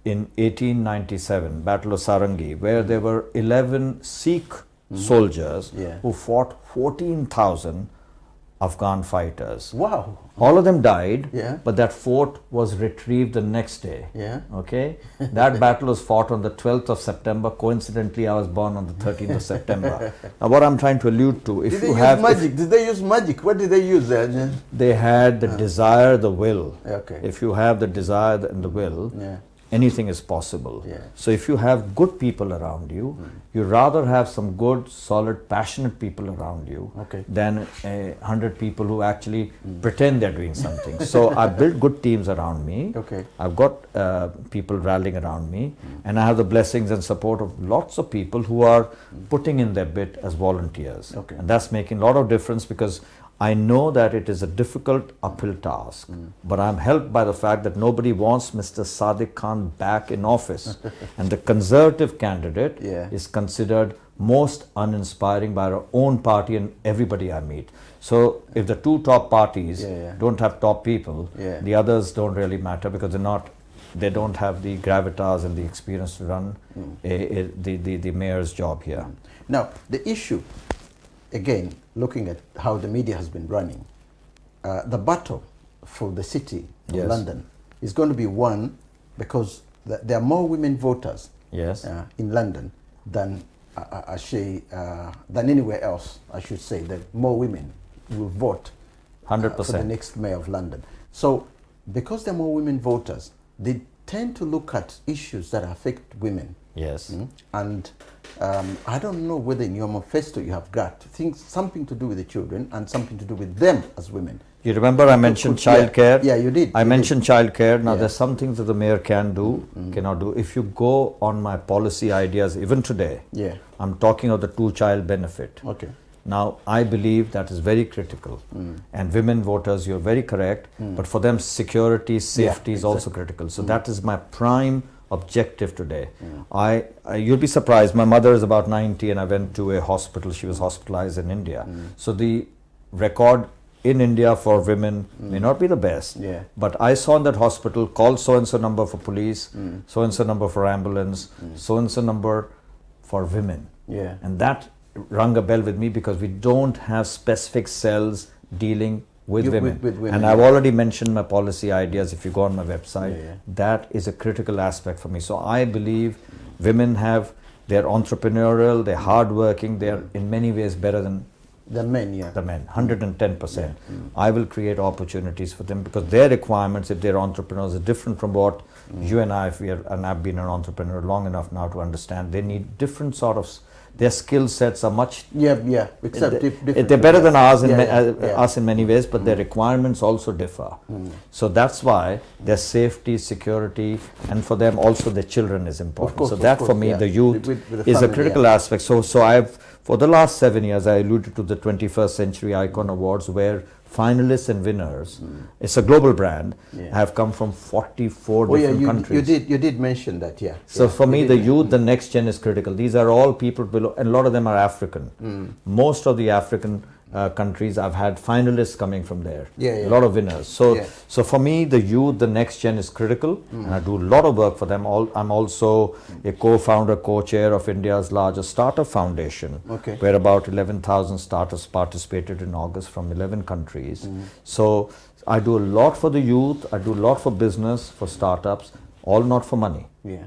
in 1897, Battle of Sarangi, where there were 11 Sikh soldiers who fought 14,000 Afghan fighters. Wow. All of them died, but that fort was retrieved the next day. Okay? That battle was fought on the 12th of September. Coincidentally, I was born on the 13th of September. Now, what I'm trying to allude to, if you have... Did they use magic? What did they use there? They had the desire, the will. If you have the desire and the will, anything is possible. So if you have good people around you, you rather have some good, solid, passionate people around you than 100 people who actually pretend they're doing something. So I built good teams around me. I've got people rallying around me, and I have the blessings and support of lots of people who are putting in their bit as volunteers. And that's making a lot of difference, because I know that it is a difficult uphill task, but I'm helped by the fact that nobody wants Mr. Sadiq Khan back in office. And the Conservative candidate is considered most uninspiring by our own party and everybody I meet. So if the two top parties don't have top people, the others don't really matter, because they don't have the gravitas and the experience to run the mayor's job here. Now, the issue, again, looking at how the media has been running, the battle for the city of London is going to be won because there are more women voters in London than anywhere else, I should say. That more women will vote 100% for the next mayor of London. So because there are more women voters, they tend to look at issues that affect women Yes. And I don't know whether in your manifesto you have got things, something to do with the children and something to do with them as women. You remember I mentioned childcare? Yeah, you did. I mentioned childcare. Now, Yeah. there's some things that the mayor can do, cannot do. If you go on my policy ideas, even today, Yeah. I'm talking of the two-child benefit. Okay. Now, I believe that is very critical. And women voters, you're very correct. But for them, security, safety is also critical. So that is my prime objective today. You'll be surprised. My mother is about 90 and I went to a hospital. She was hospitalized in India. So the record in India for women may not be the best. Yeah. But I saw in that hospital, call so-and-so number for police, so-and-so number for ambulance, so-and-so number for women. Yeah. And that rung a bell with me because we don't have specific cells dealing with women. With women. And I've already mentioned my policy ideas if you go on my website. Yeah. That is a critical aspect for me. So I believe women they're entrepreneurial, they're hardworking, they're in many ways better than the men, yeah. the men, 110%. I will create opportunities for them because their requirements, if they're entrepreneurs, are different from what you and I, and I've been an entrepreneur long enough now to understand, they need different sort of, their skill sets are much, Except different. they're better than ours us in many ways, but their requirements also differ. So that's why their safety, security, and for them also their children is important. Course, so that for me, the youth with the is family, a critical aspect. So I've, for the last 7 years, I alluded to the 21st Century Icon Awards where finalists and winners, it's a global brand, have come from 44 different countries. You did mention that, yeah. So for me, the youth, the next gen is critical. These are all people below, and a lot of them are African. Most of the African countries, I've had finalists coming from there. A lot of winners. So for me, the youth, the next gen is critical, and I do a lot of work for them. I'm also a co-founder, co-chair of India's largest startup foundation, where about 11,000 startups participated in August from 11 countries. So I do a lot for the youth, I do a lot for business, for startups, all not for money.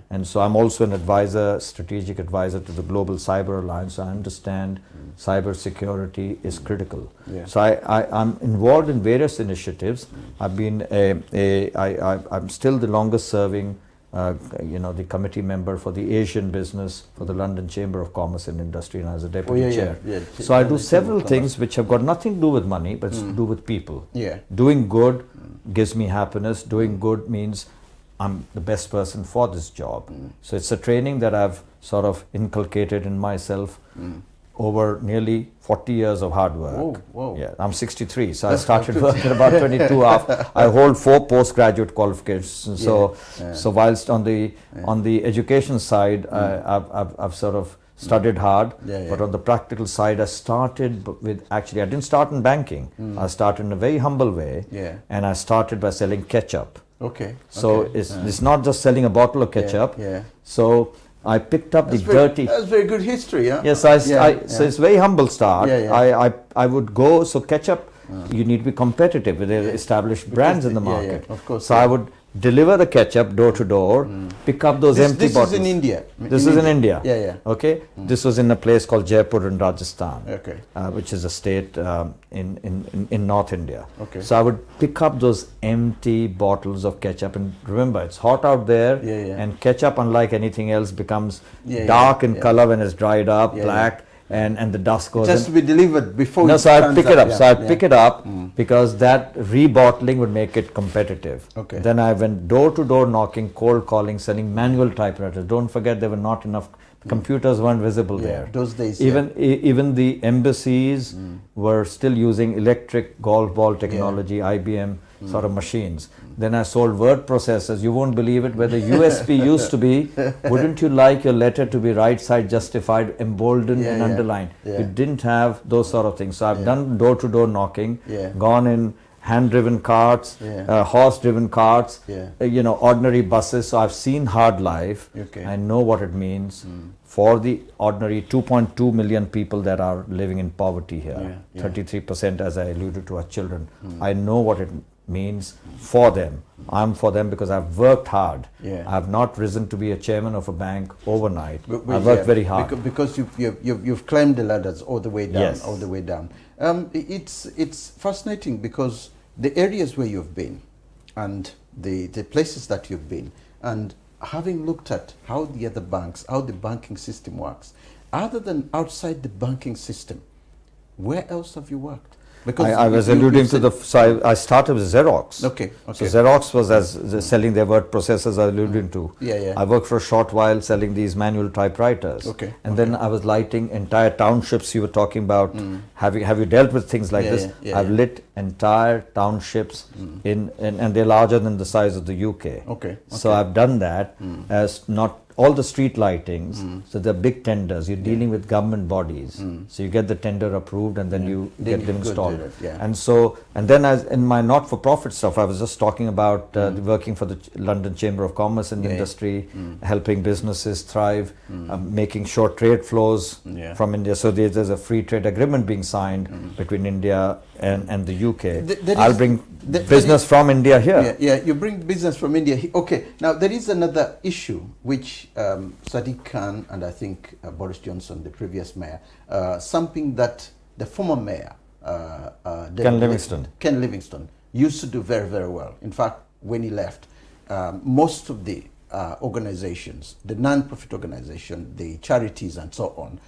And so I'm also an advisor, strategic advisor to the Global Cyber Alliance. I understand cyber security is critical. So I'm involved in various initiatives. I've been I'm still the longest serving the committee member for the Asian business for the London Chamber of Commerce and Industry, and as a deputy chair. So I do several things which have got nothing to do with money, but it's to do with people. Doing good gives me happiness. Doing good means I'm the best person for this job. So it's a training that I've sort of inculcated in myself over nearly 40 years of hard work. I'm 63, so I started working about 22 after. I hold 4 postgraduate qualifications. So whilst on the education side, I've sort of studied hard, but on the practical side, I started with, actually I didn't start in banking. I started in a very humble way, and I started by selling ketchup. So it's not just selling a bottle of ketchup. So I picked up the dirty. That's very good history, yeah. Yes, so it's very humble start. I would go. So ketchup, you need to be competitive with the established brands in the market. Of course. So I would deliver the ketchup door to door, pick up those empty bottles. This is in India. This is in India. Okay. This was in a place called Jaipur in Rajasthan. Which is a state in North India. So I would pick up those empty bottles of ketchup, and remember, it's hot out there, and ketchup, unlike anything else, becomes dark in color when it's dried up, black. And the dust goes just to be delivered before. No, so I'd pick it up. So I'd pick it up because that rebottling would make it competitive. Then I went door to door knocking, cold calling, selling manual typewriters. Don't forget, there were not enough computers, weren't visible there. Those days. Even the embassies were still using electric golf ball technology, IBM sort of machines. Then I sold word processors. You won't believe it, where the USB used to be, wouldn't you like your letter to be right side justified, emboldened and underlined? You didn't have those sort of things. So I've done door to door knocking, gone in hand-driven carts, horse-driven carts, ordinary buses. So I've seen hard life. I know what it means for the ordinary 2.2 million people that are living in poverty here. 33%, as I alluded to, are children. I know what it means for them. I'm for them because I've worked hard. I've not risen to be a chairman of a bank overnight. I've worked very hard. Because you've climbed the ladders all the way down, all the way down. It's fascinating because the areas where you've been and the places that you've been and having looked at how the other banks, how the banking system works, other than outside the banking system, where else have you worked? Because I was alluding to I started with Xerox. Okay. So Xerox was selling their word processors I alluded to. Yeah. I worked for a short while selling these manual typewriters. Okay. And then I was lighting entire townships you were talking about. Have you dealt with things like this? I've lit entire townships and they're larger than the size of the UK. Okay. So I've done that as not all the street lightings, so they're big tenders. You're dealing with government bodies, so you get the tender approved and then you get them installed. And then as in my not-for-profit stuff, I was just talking about working for the London Chamber of Commerce and Industry, helping businesses thrive, making sure trade flows from India. So there's a free trade agreement being signed between India and the UK. I'll bring business from India here. Yeah, you bring business from India. Okay, now there is another issue which Sadiq Khan and I think Boris Johnson, the previous mayor, something that the former mayor, Ken Livingstone, used to do very, very well. In fact, when he left, most of the organizations, the non-profit organization, the charities and so on,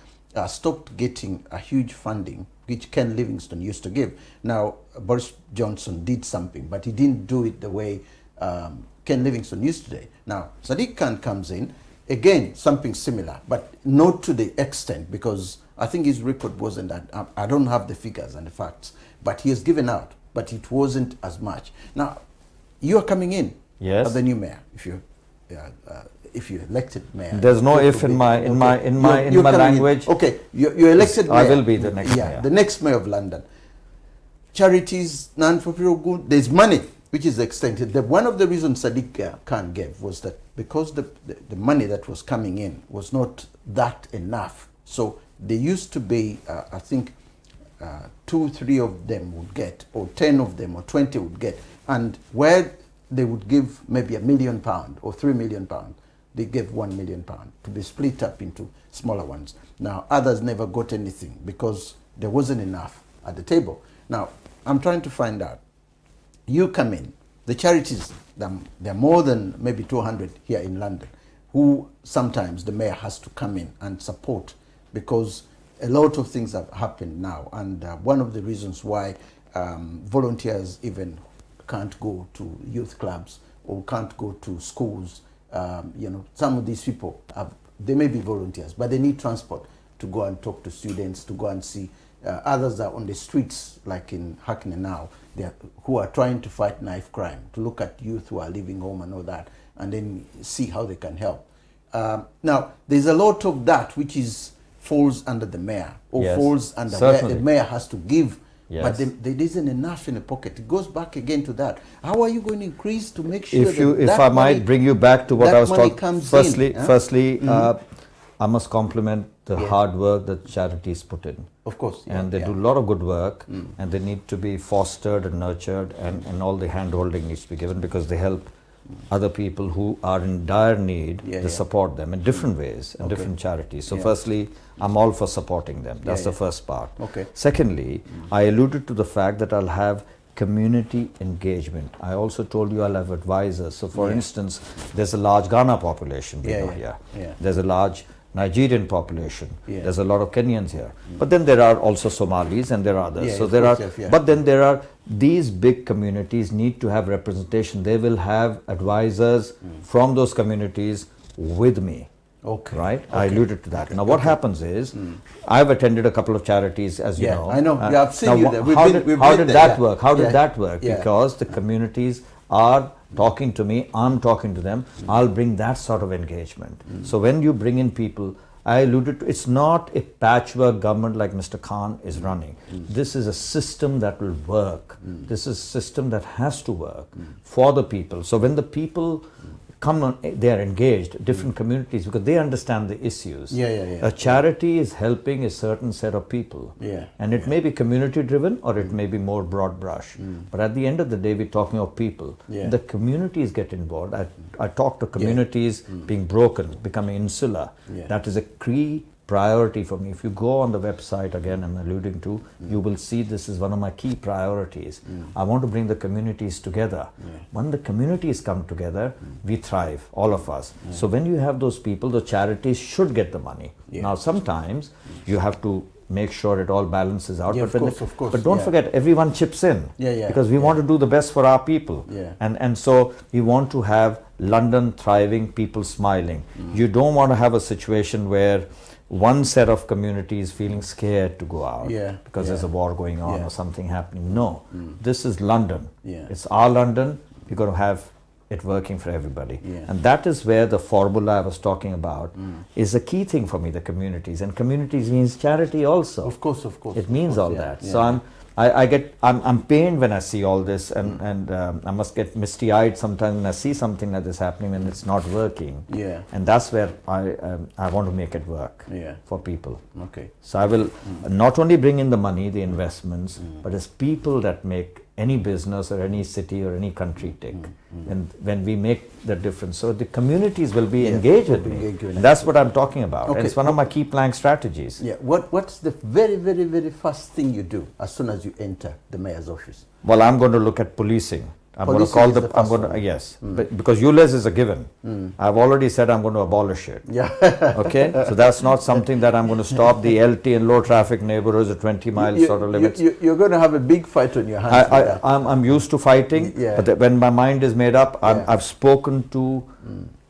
stopped getting a huge funding which Ken Livingstone used to give. Now, Boris Johnson did something, but he didn't do it the way Ken Livingstone used to do. Now, Sadiq Khan comes in, again, something similar, but not to the extent, because I think his record wasn't that. I don't have the figures and the facts, but he has given out, but it wasn't as much. Now, you are coming in as the new mayor, if you elected mayor. There's no if in my language. Okay, you're elected mayor. I will be the next mayor. The next mayor of London. Charities, non-profit good, there's money, which is extended. One of the reasons Sadiq Khan gave was that because the money that was coming in was not that enough. So there used to be, I think, 2, 3 of them would get, or 10 of them, or 20 would get. And where they would give maybe £1 million or £3 million, they gave £1 million to be split up into smaller ones. Now, others never got anything because there wasn't enough at the table. Now, I'm trying to find out. You come in, the charities, there are more than maybe 200 here in London, who sometimes the mayor has to come in and support because a lot of things have happened now. And one of the reasons why volunteers even can't go to youth clubs or can't go to schools, some of these people, they may be volunteers, but they need transport to go and talk to students, to go and see. Others are on the streets, like in Hackney now, who are trying to fight knife crime, to look at youth who are leaving home and all that, and then see how they can help. Now, there's a lot of that which falls under the mayor, or falls under where the mayor has to give, but there isn't enough in the pocket. It goes back again to that. How are you going to increase to make sure if I might bring you back to what I was talking. Firstly, I must compliment the hard work that charities put in. Of course. And they do a lot of good work, and they need to be fostered and nurtured, and all the hand-holding needs to be given because they help other people who are in dire need to support them in different ways and different charities. So firstly, I'm all for supporting them. That's the first part. Secondly, I alluded to the fact that I'll have community engagement. I also told you I'll have advisors. So for instance, there's a large Ghana population here. There's a large Nigerian population. There's a lot of Kenyans here. But then there are also Somalis and there are others. But then there are these big communities need to have representation. They will have advisors from those communities with me. Right? I alluded to that. Now what happens is, I've attended a couple of charities, as you know. I know. I've seen you there. How did that work? How did that work? Because the communities are talking to me, I'm talking to them, I'll bring that sort of engagement. So when you bring in people, I alluded to, it's not a patchwork government like Mr. Khan is running. This is a system that will work. This is a system that has to work for the people. So when the people come on, they are engaged, different communities, because they understand the issues. A charity is helping a certain set of people. And it may be community driven or it may be more broad brush. But at the end of the day, we're talking of people. The communities get involved. I talk to communities being broken, becoming insular. That is a priority for me. If you go on the website, again I'm alluding to, you will see this is one of my key priorities. I want to bring the communities together. When the communities come together, we thrive, all of us. So when you have those people, the charities should get the money. Now sometimes you have to make sure it all balances out. Of course. But don't forget, everyone chips in. Because we want to do the best for our people. And so we want to have London thriving, people smiling. You don't want to have a situation where one set of communities feeling scared to go out because there's a war going on or something happening. No, this is London. It's our London. We're going to have it working for everybody. And that is where the formula I was talking about is a key thing for me, the communities. And communities means charity also. Of course. It means all that. So I'm pained when I see all this, and I must get misty-eyed sometimes when I see something like this happening and it's not working. And that's where I want to make it work for people. So I will not only bring in the money, the investments, but it's people that make any business or any city or any country tick. And when we make the difference, so the communities will be engaged with me. And that's what I'm talking about. And it's one of my key plank strategies. What's the very, very, very first thing you do as soon as you enter the mayor's office? Well, I'm going to look at policing. I'm going to call because ULEZ is a given. I've already said I'm going to abolish it. Okay, so that's not something that I'm going to stop the LT and low traffic neighborhoods at 20 miles sort of limits. You're going to have a big fight on your hands. I'm used to fighting, but when my mind is made up, I've spoken to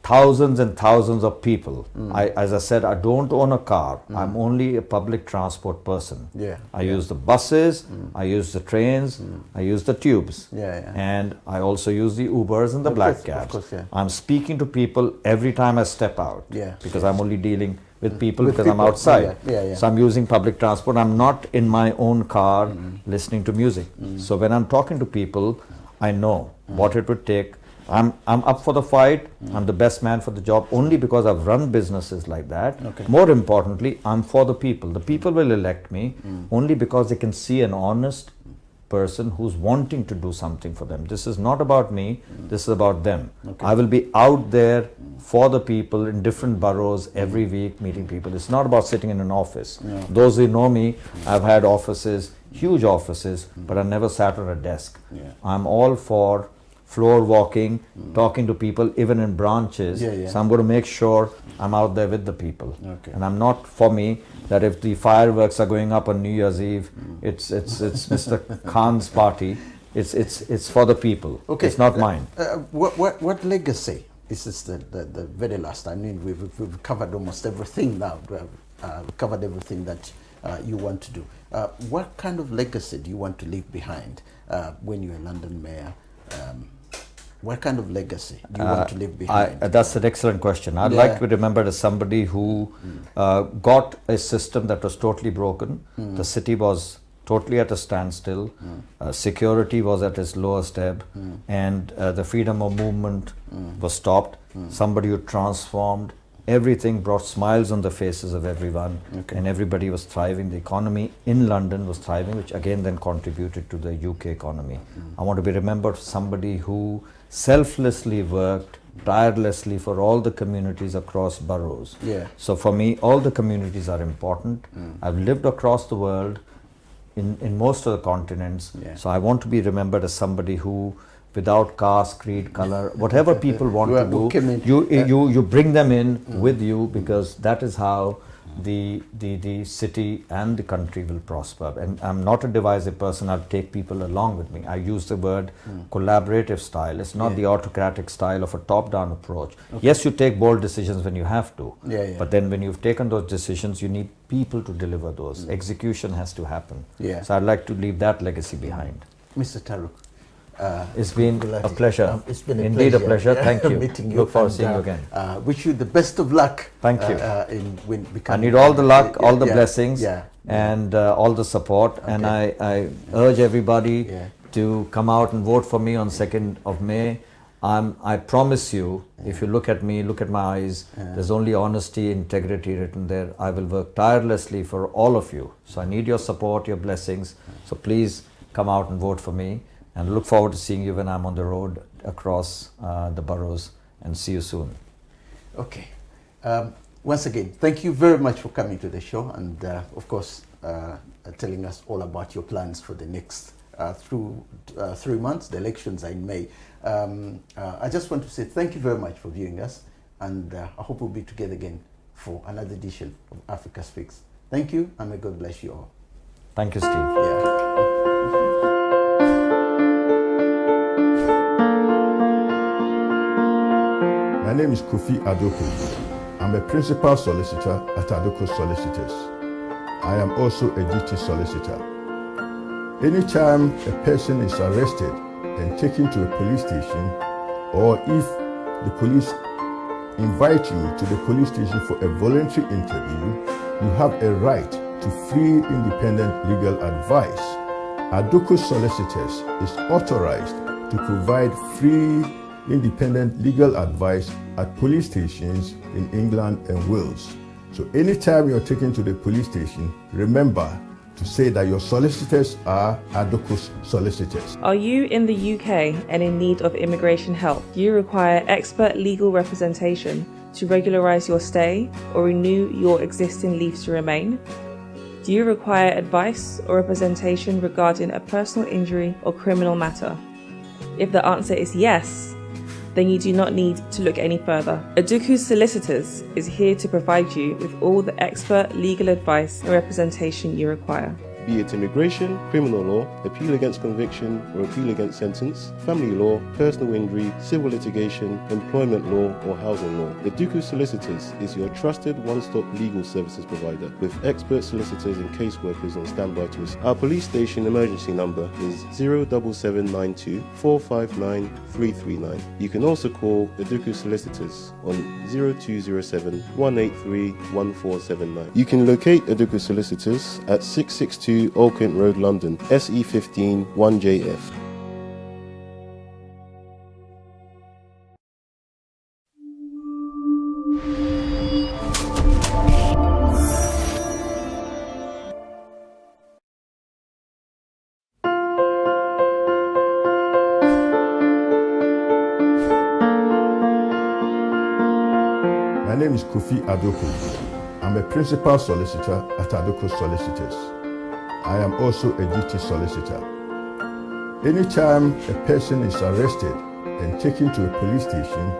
thousands and thousands of people. As I said, I don't own a car. I'm only a public transport person. I use the buses, I use the trains, I use the tubes. And I also use the Ubers and the black cabs. I'm speaking to people every time I step out because I'm only dealing with people because I'm outside. So I'm using public transport. I'm not in my own car listening to music. So when I'm talking to people, I know what it would take. I'm up for the fight. I'm the best man for the job only because I've run businesses like that. More importantly, I'm for the people. The people will elect me only because they can see an honest person who's wanting to do something for them. This is not about me. This is about them. I will be out there for the people in different boroughs every week meeting people. It's not about sitting in an office. Those who know me, I've had offices, huge offices, but I never sat on a desk. I'm all for floor walking, talking to people, even in branches. So I'm going to make sure I'm out there with the people. And I'm not, for me, that if the fireworks are going up on New Year's Eve, it's Mr. Khan's party. It's for the people. It's not mine. What legacy? This is the very last. I mean, we've covered almost everything now. We've covered everything that you want to do. What kind of legacy do you want to leave behind when you're a London mayor? What kind of legacy do you want to leave behind? That's an excellent question. I'd like to be remembered as somebody who got a system that was totally broken. The city was totally at a standstill. Security was at its lowest ebb. And the freedom of movement was stopped. Somebody who transformed everything, brought smiles on the faces of everyone, and everybody was thriving. The economy in London was thriving, which again then contributed to the UK economy. I want to be remembered somebody who selflessly worked tirelessly for all the communities across boroughs. So for me, all the communities are important. I've lived across the world in most of the continents, so I want to be remembered as somebody who, without caste, creed, color, whatever people want to do, you bring them in with you, because that is how the city and the country will prosper. And I'm not a divisive person. I'll take people along with me. I use the word collaborative style. It's not the autocratic style of a top-down approach. Yes, you take bold decisions when you have to, but then when you've taken those decisions, you need people to deliver those. Execution has to happen. So I'd like to leave that legacy behind. Mr. Tarun, it's been a pleasure. It's been indeed a pleasure. Thank you. Meeting you. Look forward to seeing you again. Wish you the best of luck. Thank you. When I need all the luck, all the blessings, and all the support. And I urge everybody to come out and vote for me on 2nd of May. I promise you, if you look at me, look at my eyes, there's only honesty, integrity written there. I will work tirelessly for all of you. So I need your support, your blessings. So please come out and vote for me. And look forward to seeing you when I'm on the road across the boroughs, and see you soon. Okay. once again, thank you very much for coming to the show and, of course, telling us all about your plans for the next through 3 months. The elections are in May. I just want to say thank you very much for viewing us, and I hope we'll be together again for another edition of Africa Speaks. Thank you, and may God bless you all. Thank you, Steve. Yeah. My name is Kofi Adoku. I'm a principal solicitor at Adoko Solicitors. I am also a GT solicitor. Anytime a person is arrested and taken to a police station, or if the police invite you to the police station for a voluntary interview, you have a right to free independent legal advice. Adoko Solicitors is authorized to provide free independent legal advice at police stations in England and Wales. So anytime you're taken to the police station, remember to say that your solicitors are Adoko Solicitors. Are you in the UK and in need of immigration help? Do you require expert legal representation to regularise your stay or renew your existing leave to remain? Do you require advice or representation regarding a personal injury or criminal matter? If the answer is yes, then you do not need to look any further. Aduku Solicitors is here to provide you with all the expert legal advice and representation you require. Be it immigration, criminal law, appeal against conviction or appeal against sentence, family law, personal injury, civil litigation, employment law or housing law. Aduku Solicitors is your trusted one-stop legal services provider with expert solicitors and caseworkers on standby to assist. Our police station emergency number is 07792 459 339. You can also call Aduku Solicitors on 0207 183 1479. You can locate Aduku Solicitors at 662 Old Kent Road, London, SE15 1JF. My name is Kofi Adoku. I'm a principal solicitor at Adoko Solicitors. I am also a GT solicitor. Anytime a person is arrested and taken to a police station,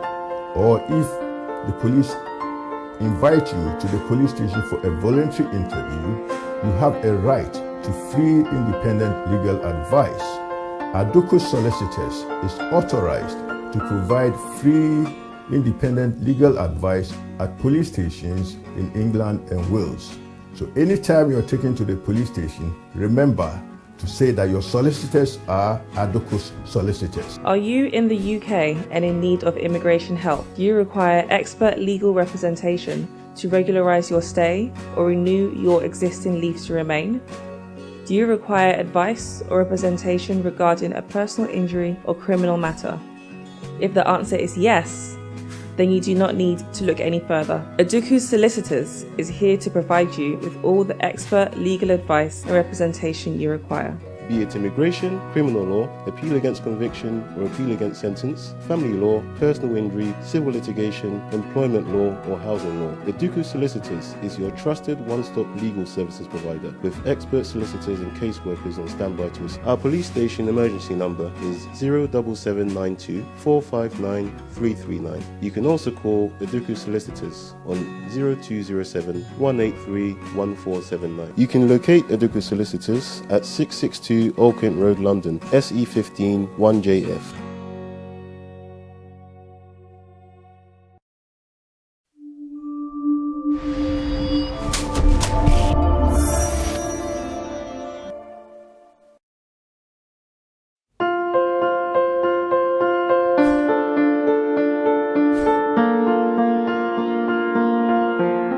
or if the police invite you to the police station for a voluntary interview, you have a right to free independent legal advice. Adoko Solicitors is authorized to provide free independent legal advice at police stations in England and Wales. So anytime you're taken to the police station, remember to say that your solicitors are Adoko Solicitors. Are you in the UK and in need of immigration help? Do you require expert legal representation to regularise your stay or renew your existing leave to remain? Do you require advice or representation regarding a personal injury or criminal matter? If the answer is yes, then you do not need to look any further. Aduku Solicitors is here to provide you with all the expert legal advice and representation you require. Be it immigration, criminal law, appeal against conviction or appeal against sentence, family law, personal injury, civil litigation, employment law or housing law. Aduku Solicitors is your trusted one-stop legal services provider with expert solicitors and caseworkers on standby to assist. Our police station emergency number is 07792 459 339. You can also call Aduku Solicitors on 0207 183 1479. You can locate Aduku Solicitors at 662 Old Kent Road, London, SE15 1JF.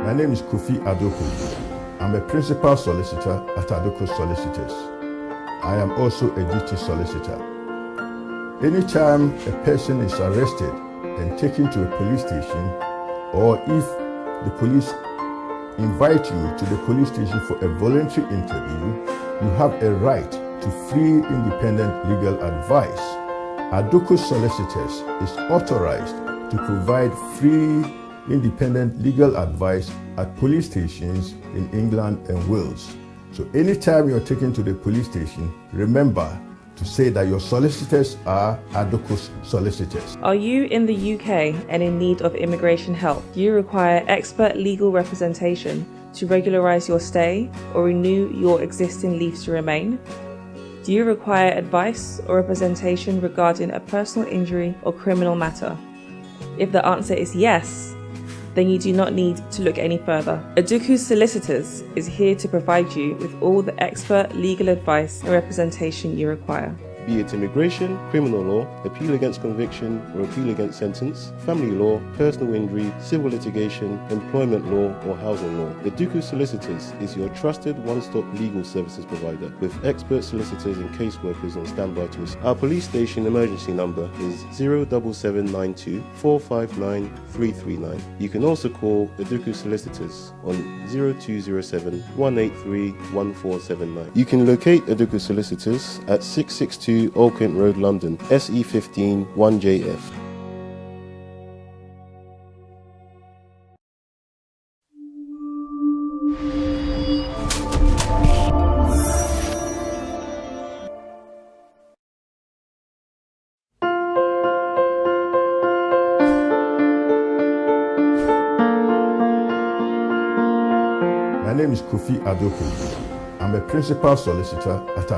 My name is Kofi Adoku. I'm a principal solicitor at Adoko Solicitors. I am also a GT solicitor. Anytime a person is arrested and taken to a police station, or if the police invite you to the police station for a voluntary interview, you have a right to free independent legal advice. Adoko Solicitors is authorized to provide free independent legal advice at police stations in England and Wales. So anytime you're taken to the police station, remember to say that your solicitors are Adocus solicitors. Are you in the UK and in need of immigration help? Do you require expert legal representation to regularise your stay or renew your existing leave to remain? Do you require advice or representation regarding a personal injury or criminal matter? If the answer is yes, then you do not need to look any further. Aduku Solicitors is here to provide you with all the expert legal advice and representation you require. Be it immigration, criminal law, appeal against conviction or appeal against sentence, family law, personal injury, civil litigation, employment law or housing law. Aduku Solicitors is your trusted one-stop legal services provider with expert solicitors and caseworkers on standby to assist. Our police station emergency number is 07792 459 339. You can also call Aduku Solicitors on 0207 183 1479. You can locate Aduku Solicitors at 662 Old Kent Road, London, SE15 1JF. My name is Kofi Adoku. I'm a principal solicitor at